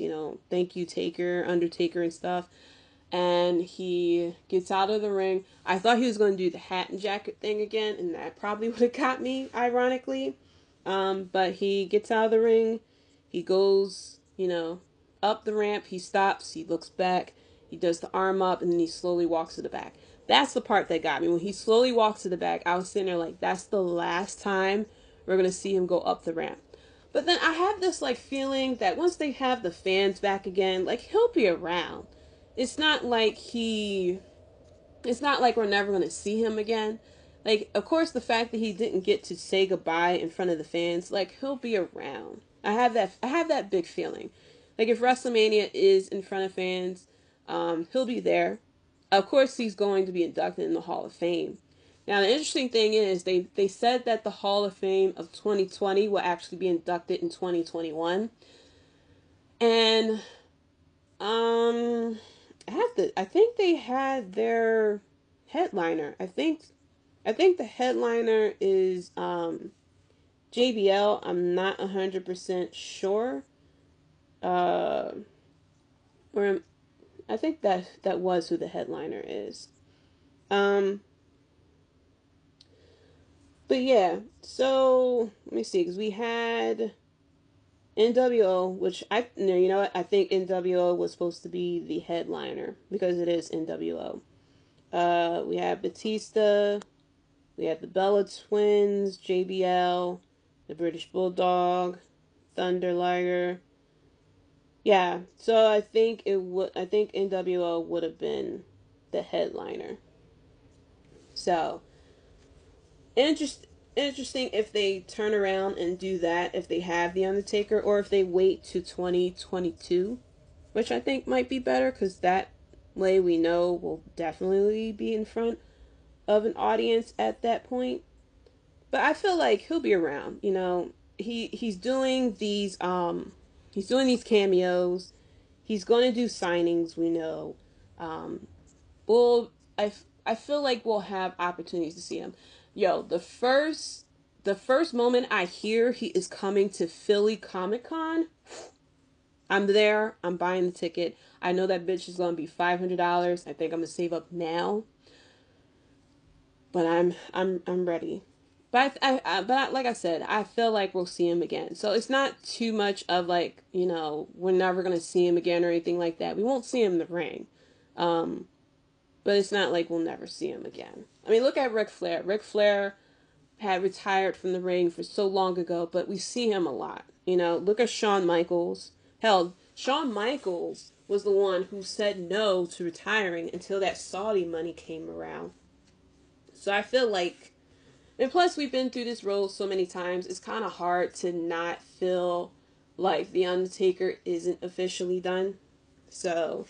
thank you, Taker, Undertaker, and stuff. And he gets out of the ring. I thought he was going to do the hat and jacket thing again, and that probably would have got me, ironically. But he gets out of the ring. He goes, up the ramp. He stops. He looks back. He does the arm up, and then he slowly walks to the back. That's the part that got me. When he slowly walks to the back, I was sitting there like, that's the last time we're going to see him go up the ramp. But then I have this like feeling that once they have the fans back again, like, he'll be around. It's not like it's not like we're never going to see him again. Like, of course, the fact that he didn't get to say goodbye in front of the fans, like, he'll be around. I have that big feeling. Like, if WrestleMania is in front of fans, he'll be there. Of course, he's going to be inducted in the Hall of Fame. Now, the interesting thing is, they said that the Hall of Fame of 2020 will actually be inducted in 2021. And I think they had their headliner. I think the headliner is JBL. I'm not 100% sure. Uh, or I think that was who the headliner is. Um, but yeah. So let me see, because we had NWO, which you know what, I think NWO was supposed to be the headliner because it is NWO. We have Batista, we have the Bella Twins, JBL, the British Bulldog, Thunder Liger. Yeah, so I think I think NWO would have been the headliner. So interesting if they turn around and do that, if they have the Undertaker, or if they wait to 2022, which I think might be better because that way we know we'll definitely be in front of an audience at that point. But I feel like he'll be around. You know, he's doing these cameos. He's going to do signings. We know. Um, we'll I feel like we'll have opportunities to see him. Yo, the first moment I hear he is coming to Philly Comic Con, I'm there. I'm buying the ticket. I know that bitch is gonna be $500. I think I'm gonna save up now. But I'm ready. But like I said, I feel like we'll see him again. So it's not too much of like, you know, we're never gonna see him again or anything like that. We won't see him in the ring. Um, but it's not like we'll never see him again. I mean, look at Ric Flair. Ric Flair had retired from the ring for so long ago, but we see him a lot. You know, look at Shawn Michaels. Hell, Shawn Michaels was the one who said no to retiring until that Saudi money came around. So I feel like, and plus we've been through this road so many times, it's kind of hard to not feel like The Undertaker isn't officially done. So,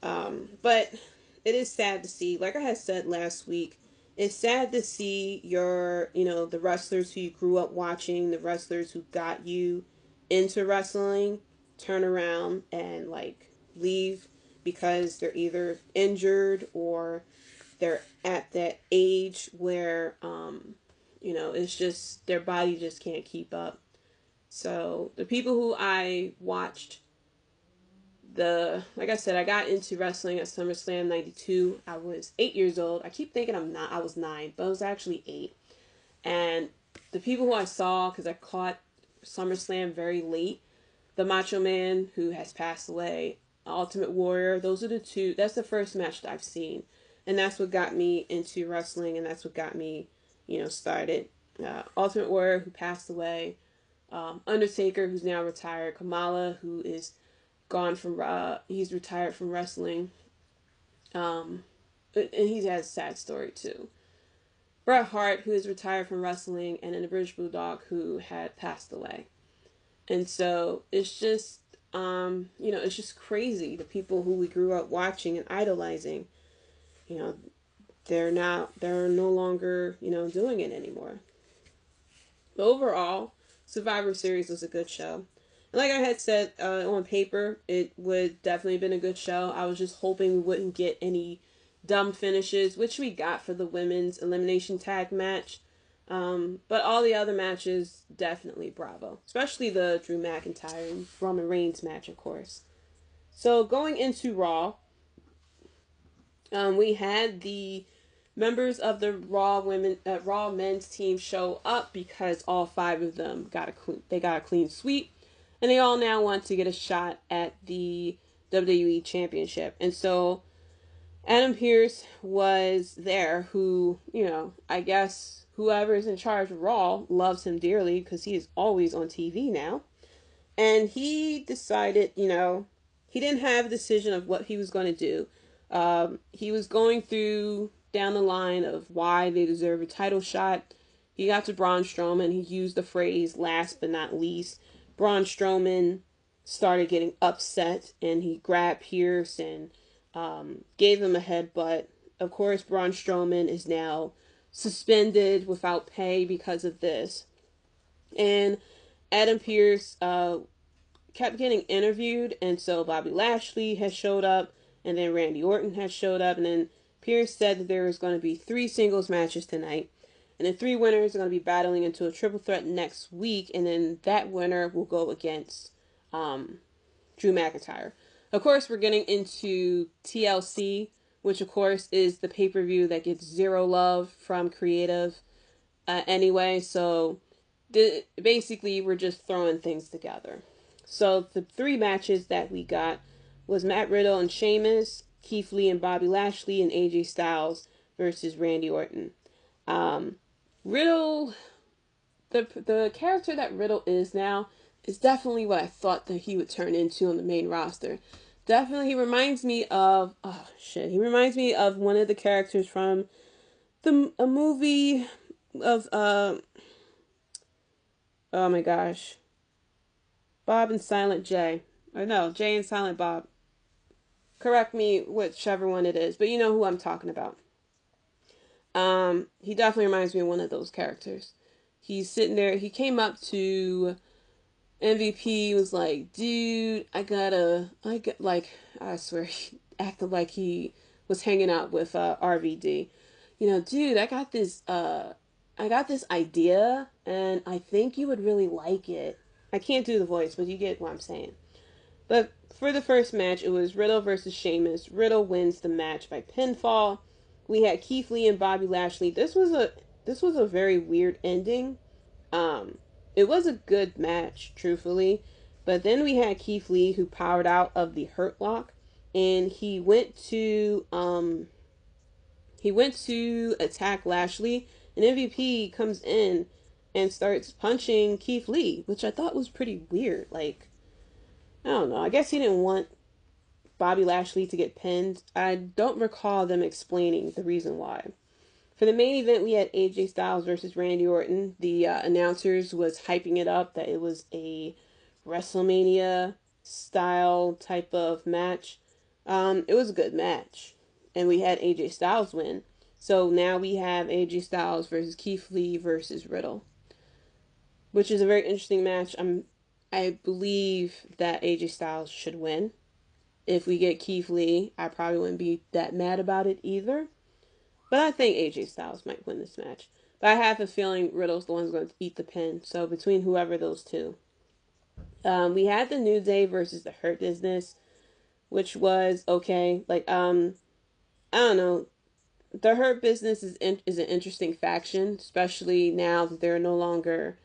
but it is sad to see, like I had said last week, it's sad to see the wrestlers who you grew up watching, the wrestlers who got you into wrestling, turn around and like leave because they're either injured or they're at that age where it's just their body just can't keep up. So the people who I watched, like I said, I got into wrestling at SummerSlam 92. I was 8 years old. I keep thinking I was 9, but I was actually 8. And the people who I saw, because I caught SummerSlam very late, the Macho Man, who has passed away, Ultimate Warrior, those are the two. That's the first match that I've seen. And that's what got me into wrestling, and that's what got me, started. Ultimate Warrior, who passed away. Undertaker, who's now retired. Kamala, who is gone from, he's retired from wrestling. And he has a sad story, too. Bret Hart, who is retired from wrestling, and then the British Bulldog, who had passed away. And so it's just, it's just crazy. The people who we grew up watching and idolizing, you know, they're no longer, doing it anymore. But overall, Survivor Series was a good show. And like I had said, on paper, it would definitely have been a good show. I was just hoping we wouldn't get any dumb finishes, which we got for the women's elimination tag match. But all the other matches, definitely bravo. Especially the Drew McIntyre and Roman Reigns match, of course. So going into Raw, we had the members of the Raw men's team show up because all 5 of them got a clean sweep, and they all now want to get a shot at the WWE Championship. And so Adam Pearce was there, who, I guess whoever is in charge of Raw loves him dearly because he is always on TV now. And he decided, he didn't have a decision of what he was going to do. He was going through down the line of why they deserve a title shot. He got to Braun Strowman. He used the phrase last but not least. Braun Strowman started getting upset and he grabbed Pearce and gave him a headbutt. Of course, Braun Strowman is now suspended without pay because of this. And Adam Pearce kept getting interviewed, and so Bobby Lashley has showed up, and then Randy Orton has showed up, and then Pearce said that there is going to be 3 singles matches tonight, and the 3 winners are going to be battling into a triple threat next week, and then that winner will go against Drew McIntyre. Of course, we're getting into TLC, which of course is the pay-per-view that gets 0 love from creative anyway, so basically we're just throwing things together. So the 3 matches that we got was Matt Riddle and Sheamus, Keith Lee and Bobby Lashley, and AJ Styles versus Randy Orton. Um, Riddle, the character that Riddle is now is definitely what I thought that he would turn into on the main roster. Definitely, he reminds me of he reminds me of one of the characters from a movie of oh my gosh, Bob and Silent J. Or no, Jay and Silent Bob. Correct me whichever one it is, but you know who I'm talking about. He definitely reminds me of one of those characters. He's sitting there. He came up to MVP. Was like, dude, I swear, he acted like he was hanging out with RVD. You know, dude, I got this idea, and I think you would really like it. I can't do the voice, but you get what I'm saying. But for the first match, it was Riddle versus Sheamus. Riddle wins the match by pinfall. We had Keith Lee and Bobby Lashley. This was a very weird ending. Um, it was a good match, truthfully, but then we had Keith Lee who powered out of the Hurt Lock, and he went to attack Lashley, and MVP comes in and starts punching Keith Lee, which I thought was pretty weird. Like, I don't know. I guess he didn't want Bobby Lashley to get pinned. I don't recall them explaining the reason why. For the main event, we had AJ Styles versus Randy Orton. The announcers was hyping it up that it was a WrestleMania style type of match. It was a good match, and we had AJ Styles win. So now we have AJ Styles versus Keith Lee versus Riddle, which is a very interesting match. I believe that AJ Styles should win. If we get Keith Lee, I probably wouldn't be that mad about it either. But I think AJ Styles might win this match. But I have a feeling Riddle's the one who's going to eat the pin. So between whoever those two. We had the New Day versus the Hurt Business, which was okay. Like, I don't know. The Hurt Business is an interesting faction, especially now that they're no longer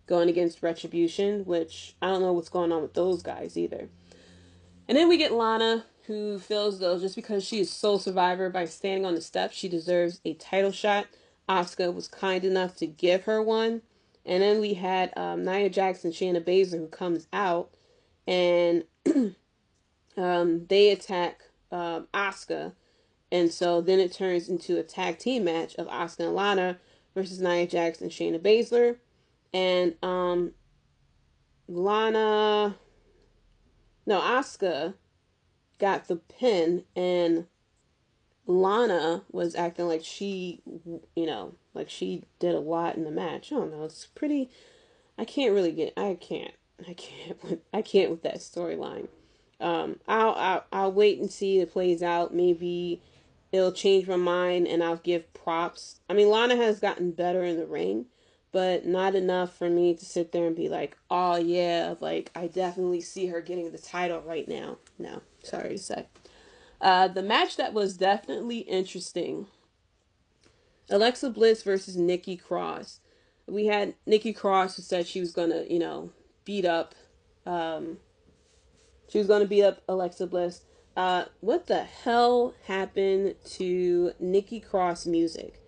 going against Retribution, which I don't know what's going on with those guys either. And then we get Lana, who feels though just because she is sole survivor by standing on the steps, she deserves a title shot. Asuka was kind enough to give her one. And then we had Nia Jax and Shayna Baszler who comes out, and they attack Asuka. And so then it turns into a tag team match of Asuka and Lana versus Nia Jax and Shayna Baszler. And Asuka got the pin, and Lana was acting like she, like she did a lot in the match. I don't know. It's pretty. I can't really get. I can't with that storyline. I'll wait and see it plays out. Maybe it'll change my mind, and I'll give props. I mean, Lana has gotten better in the ring, but not enough for me to sit there and be like, oh yeah, like I definitely see her getting the title right now. No, sorry to say. The match that was definitely interesting, Alexa Bliss versus Nikki Cross. We had Nikki Cross who said she was gonna, beat up, Alexa Bliss. What the hell happened to Nikki Cross music?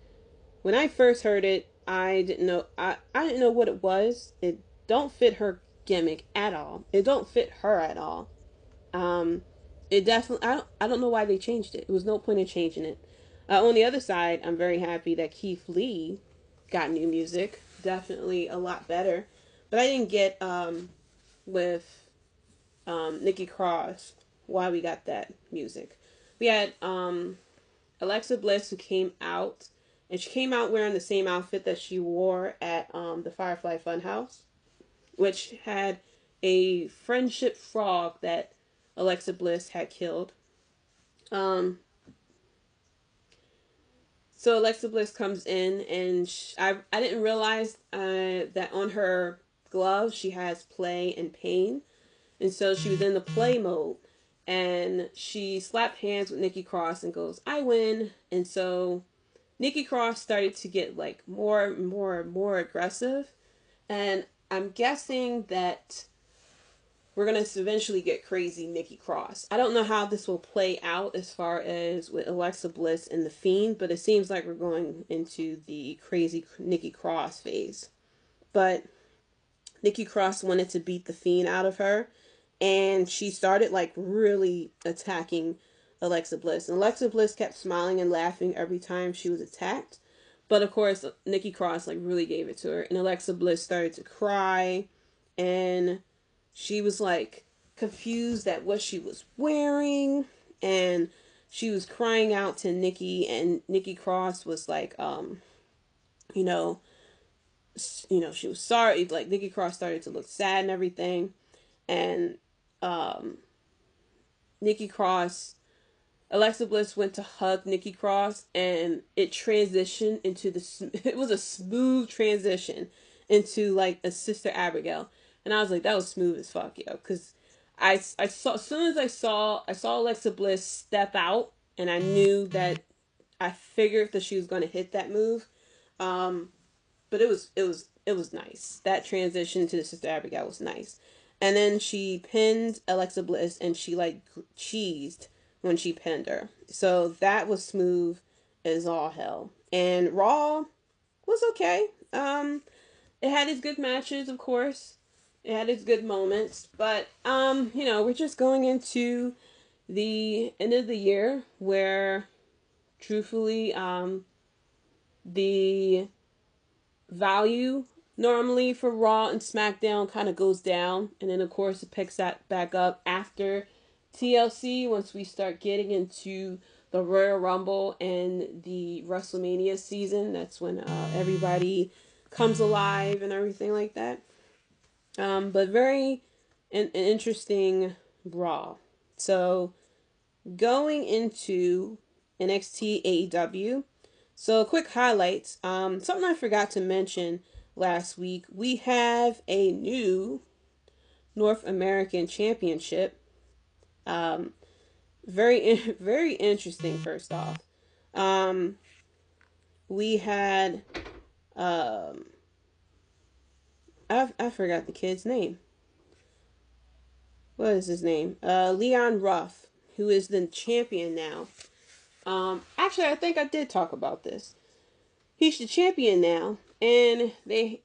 When I first heard it, I didn't know. I didn't know what it was. It don't fit her gimmick at all. It don't fit her at all. It definitely. I don't know why they changed it. There was no point in changing it. On the other side, I'm very happy that Keith Lee got new music. Definitely a lot better. But I didn't get with Nikki Cross why we got that music. We had Alexa Bliss who came out, and she came out wearing the same outfit that she wore at the Firefly Funhouse, which had a friendship frog that Alexa Bliss had killed. So Alexa Bliss comes in, and I didn't realize that on her glove she has play and pain, and so she was in the play mode, and she slapped hands with Nikki Cross and goes, "I win," and so Nikki Cross started to get like more aggressive, And I'm guessing that we're going to eventually get crazy Nikki Cross. I don't know how this will play out as far as with Alexa Bliss and The Fiend, but it seems like we're going into the crazy Nikki Cross phase. But Nikki Cross wanted to beat The Fiend out of her, and she started like really attacking Alexa Bliss. And Alexa Bliss kept smiling and laughing every time she was attacked. But of course, Nikki Cross like really gave it to her, and Alexa Bliss started to cry, and she was like confused at what she was wearing, and she was crying out to Nikki, and Nikki Cross was like, you know, she was sorry. Like Nikki Cross started to look sad and everything, and um, Nikki Cross, Alexa Bliss went to hug Nikki Cross, and it transitioned into it was a smooth transition into like a Sister Abigail, and I was like, that was smooth as fuck, yo, because I saw as soon as I saw Alexa Bliss step out, and I knew that I figured that she was going to hit that move, but it was nice. That transition to the Sister Abigail was nice. And then she pinned Alexa Bliss, and she like cheesed when she pinned her. So that was smooth as all hell. And Raw was okay. It had its good matches, of course. It had its good moments, but we're just going into the end of the year where, truthfully, the value normally for Raw and SmackDown kind of goes down, and then of course it picks that back up after TLC once we start getting into the Royal Rumble and the WrestleMania season. That's when everybody comes alive and everything like that. But very an interesting Raw. So going into NXT AEW. So quick highlights. Something I forgot to mention last week. We have a new North American Championship. Very very interesting. First off, we had I forgot the kid's name. What is his name? Leon Ruff, who is the champion now. Actually, I think I did talk about this. He's the champion now, and they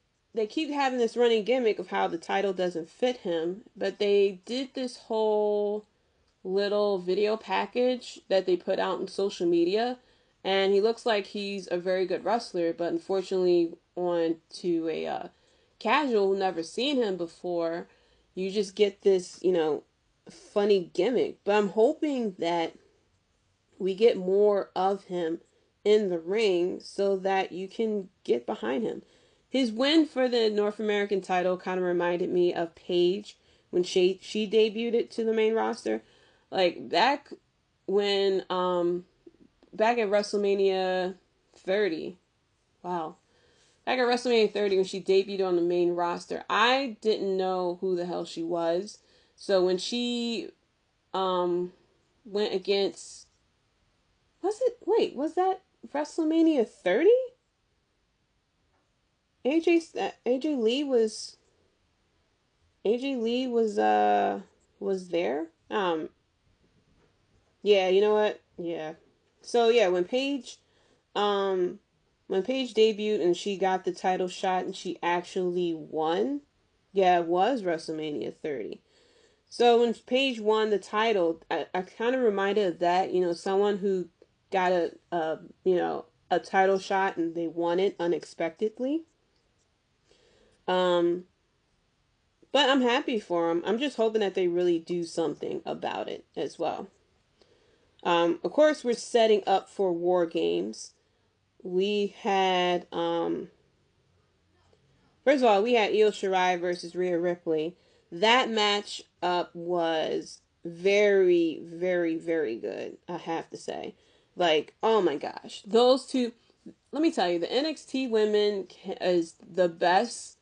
keep having this running gimmick of how the title doesn't fit him, but they did this whole little video package that they put out on social media, and he looks like he's a very good wrestler, but unfortunately on to a casual who never seen him before, you just get this, funny gimmick. But I'm hoping that we get more of him in the ring so that you can get behind him. His win for the North American title kind of reminded me of Paige when she debuted it to the main roster. Like back when back at WrestleMania 30. Wow. Back at WrestleMania 30 when she debuted on the main roster, I didn't know who the hell she was. So when she went against, was that WrestleMania 30? AJ Lee was there. Yeah, you know what? Yeah. So yeah, when Paige debuted and she got the title shot and she actually won, yeah, it was WrestleMania 30. So when Paige won the title, I kind of reminded of that, someone who got a title shot and they won it unexpectedly. Um, but I'm happy for them. I'm just hoping that they really do something about it as well. Of course, we're setting up for War Games. We had, first of all, we had Eoshirai versus Rio Ripley. That match up was very, very, very good, I have to say. Like, oh my gosh. Those two, let me tell you, the NXT women is the best.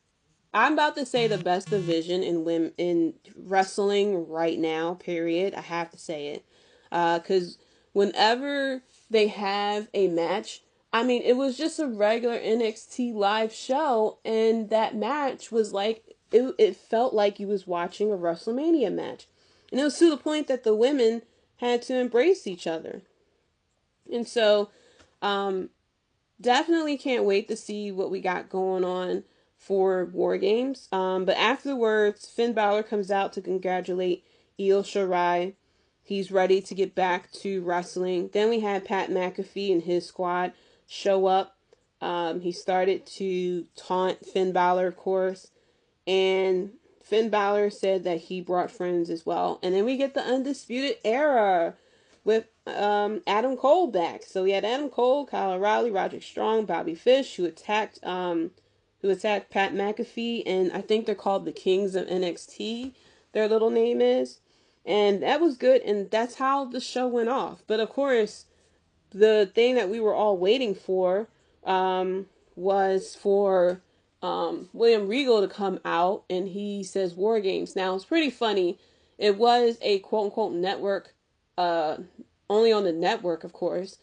I'm about to say the best division in women in wrestling right now. Period. I have to say it, because whenever they have a match, I mean, it was just a regular NXT live show, and that match was like, it felt like you was watching a WrestleMania match. And it was to the point that the women had to embrace each other. And so, um, definitely can't wait to see what we got going on for War Games. But afterwards, Finn Balor comes out to congratulate Eoshirai. He's ready to get back to wrestling. Then we had Pat McAfee and his squad show up. He started to taunt Finn Balor, of course. And Finn Balor said that he brought friends as well. And then we get the Undisputed Era with Adam Cole back. So we had Adam Cole, Kyle O'Reilly, Roderick Strong, Bobby Fish, who attacked Pat McAfee, and I think they're called the Kings of NXT. Their little name is, and that was good. And that's how the show went off. But of course, the thing that we were all waiting for was for William Regal to come out, and he says War Games. Now, it's pretty funny. It was a quote unquote network, only on the network, of course.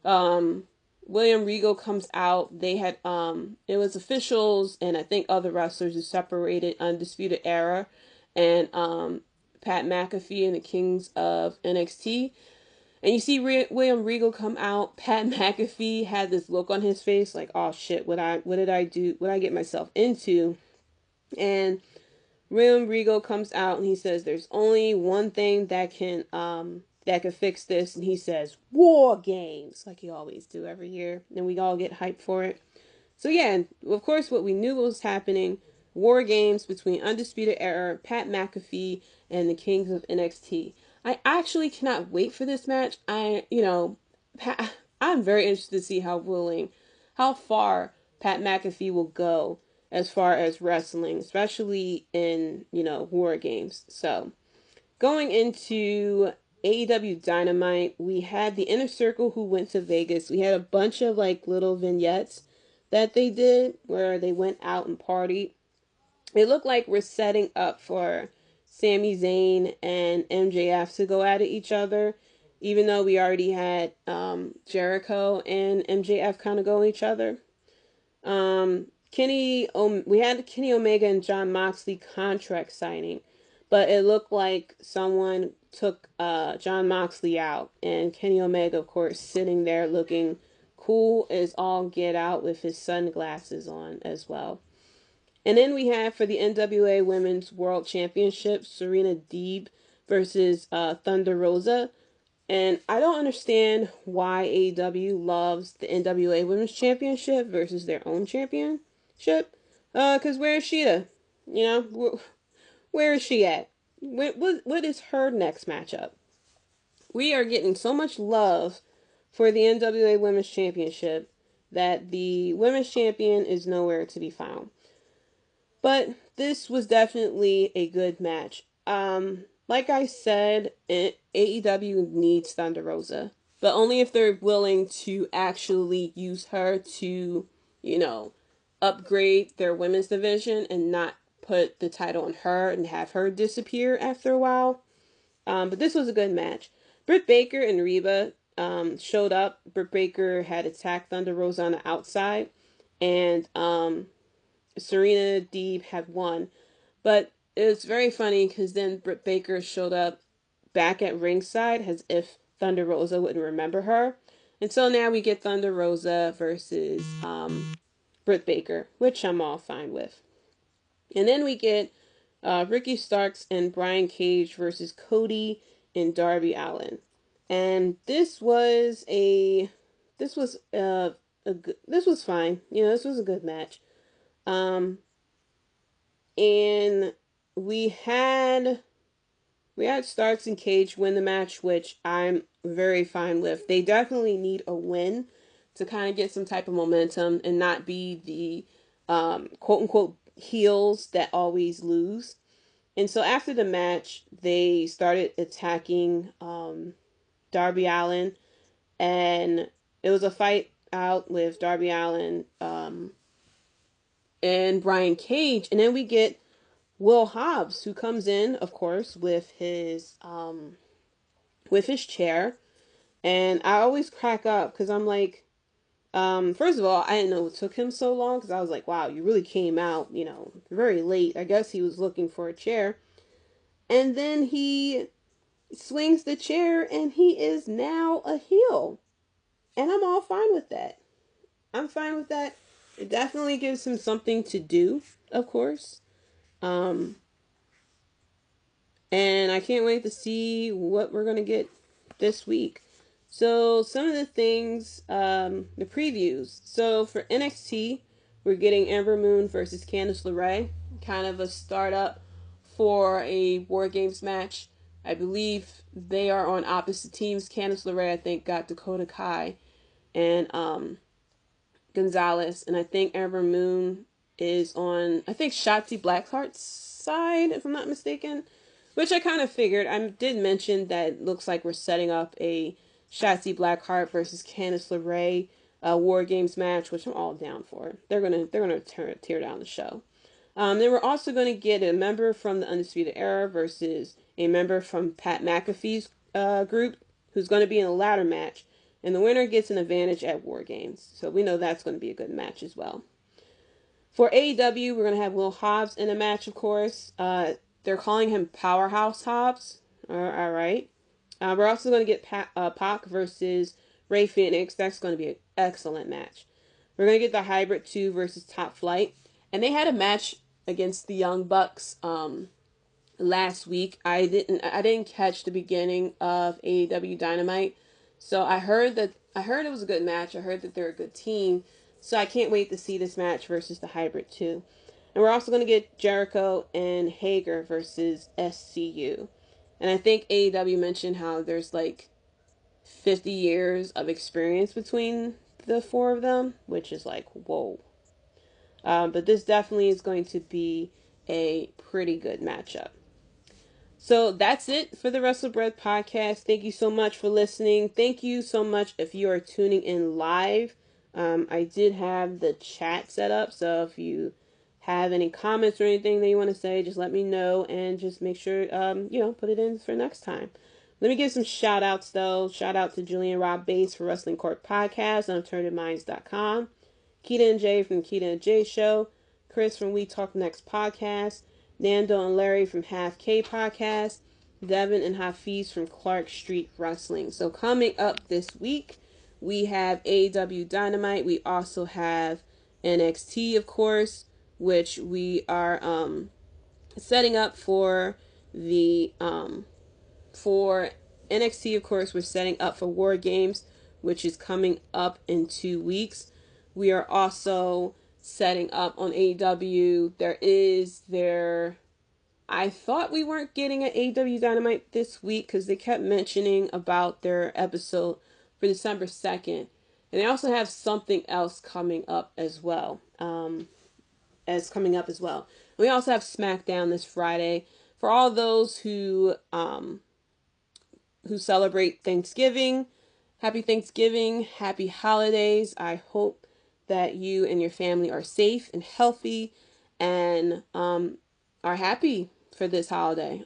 William Regal comes out. They had, it was officials and I think other wrestlers who separated Undisputed Era and Pat McAfee and the Kings of NXT. And you see William Regal come out. Pat McAfee had this look on his face like, oh shit, what did I do? What did I get myself into? And William Regal comes out and he says there's only one thing that can fix this, and he says War Games, like he always do every year, and we all get hyped for it. So yeah, of course what we knew was happening, War Games between Undisputed Era, Pat McAfee, and the Kings of NXT. I actually cannot wait for this match. I'm very interested to see how far Pat McAfee will go as far as wrestling, especially in, War Games. So, going into AEW Dynamite, we had the Inner Circle who went to Vegas. We had a bunch of like little vignettes that they did where they went out and partied. It looked like we're setting up for Sami Zayn and MJF to go at each other, even though we already had Jericho and MJF kind of go at each other. We had Kenny Omega and Jon Moxley contract signing, but it looked like someone took Jon Moxley out, and Kenny Omega, of course, sitting there looking cool as all get out with his sunglasses on as well. And then we have for the NWA Women's World Championship, Serena Deeb versus Thunder Rosa. And I don't understand why AEW loves the NWA Women's Championship versus their own championship. Because where is Sheeta? Where is she at? What is her next matchup? We are getting so much love for the NWA Women's Championship that the Women's Champion is nowhere to be found. But this was definitely a good match. Like I said, AEW needs Thunder Rosa, but only if they're willing to actually use her to, upgrade their women's division and not put the title on her and have her disappear after a while. But this was a good match. Britt Baker and Reba showed up. Britt Baker had attacked Thunder Rosa on the outside, and Serena Deeb had won. But it was very funny because then Britt Baker showed up back at ringside as if Thunder Rosa wouldn't remember her. And so now we get Thunder Rosa versus Britt Baker, which I'm all fine with. And then we get Ricky Starks and Brian Cage versus Cody and Darby Allin. And this was fine. This was a good match. And we had Starks and Cage win the match, which I'm very fine with. They definitely need a win to kind of get some type of momentum and not be the quote unquote heels that always lose. And so after the match, they started attacking Darby Allin, and it was a fight out with Darby Allin and Brian Cage, and then we get Will Hobbs, who comes in, of course, with his chair, and I always crack up because I'm like, First of all, I didn't know it took him so long because I was like, wow, you really came out, very late. I guess he was looking for a chair. And then he swings the chair and he is now a heel. And I'm all fine with that. I'm fine with that. It definitely gives him something to do, of course. Um, and I can't wait to see what we're going to get this week. So, some of the things, the previews. So, for NXT, we're getting Ember Moon versus Candice LeRae. Kind of a startup for a War Games match. I believe they are on opposite teams. Candice LeRae, I think, got Dakota Kai and Gonzalez. And I think Ember Moon is on, I think, Shotzi Blackheart's side, if I'm not mistaken. Which I kind of figured. I did mention that it looks like we're setting up a Shotzi Blackheart versus Candice LeRae War Games match, which I'm all down for. They're gonna tear down the show. Then we're also going to get a member from the Undisputed Era versus a member from Pat McAfee's group, who's going to be in a ladder match, and the winner gets an advantage at War Games. So we know that's going to be a good match as well. For AEW, we're going to have Will Hobbs in a match, of course. They're calling him Powerhouse Hobbs. All right. We're also going to get Pac versus Ray Phoenix. That's going to be an excellent match. We're going to get the Hybrid 2 versus Top Flight. And they had a match against the Young Bucks last week. I didn't catch the beginning of AEW Dynamite. So I heard it was a good match. I heard that they're a good team. So I can't wait to see this match versus the Hybrid 2. And we're also going to get Jericho and Hager versus SCU. And I think AEW mentioned how there's like 50 years of experience between the four of them, which is like, whoa. But this definitely is going to be a pretty good matchup. So that's it for the Wrestlebread podcast. Thank you so much for listening. Thank you so much if you are tuning in live. I did have the chat set up, so if you have any comments or anything that you want to say, just let me know and just make sure, put it in for next time. Let me give some shout outs though. Shout out to Julian Rob Bates for Wrestling Court Podcast on AlternativeMinds.com. Keita and Jay from Keita and Jay Show. Chris from We Talk Next Podcast. Nando and Larry from Half K Podcast. Devin and Hafiz from Clark Street Wrestling. So coming up this week, we have AEW Dynamite. We also have NXT, of course, which we are setting up for the for NXT, of course, we're setting up for War Games, which is coming up in 2 weeks. We are also setting up on AEW. I thought we weren't getting an AEW Dynamite this week because they kept mentioning about their episode for December 2nd. And they also have something else coming up as well. We also have SmackDown this Friday. For all those who celebrate Thanksgiving, happy Thanksgiving, happy holidays. I hope that you and your family are safe and healthy and are happy for this holiday.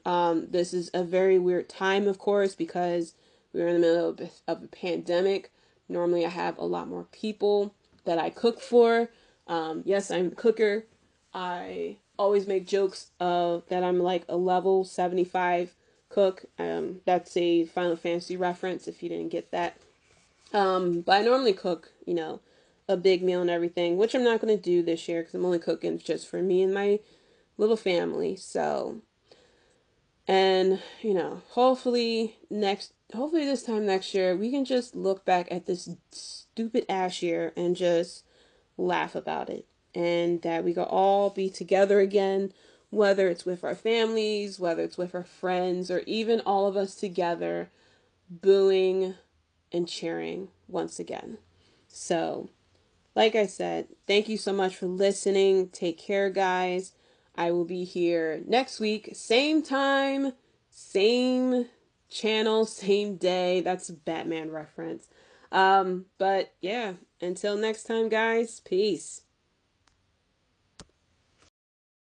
This is a very weird time, of course, because we're in the middle of a pandemic. Normally I have a lot more people that I cook for. Yes, I'm a cooker. I always make jokes of that I'm like a level 75 cook. That's a Final Fantasy reference if you didn't get that. But I normally cook, a big meal and everything, which I'm not going to do this year because I'm only cooking just for me and my little family. So, and, hopefully this time next year, we can just look back at this stupid ass year and just laugh about it. And that we can all be together again, whether it's with our families, whether it's with our friends, or even all of us together booing and cheering once again. So, like I said, thank you so much for listening. Take care, guys. I will be here next week, same time, same channel, same day. That's a Batman reference. But yeah, until next time, guys, peace.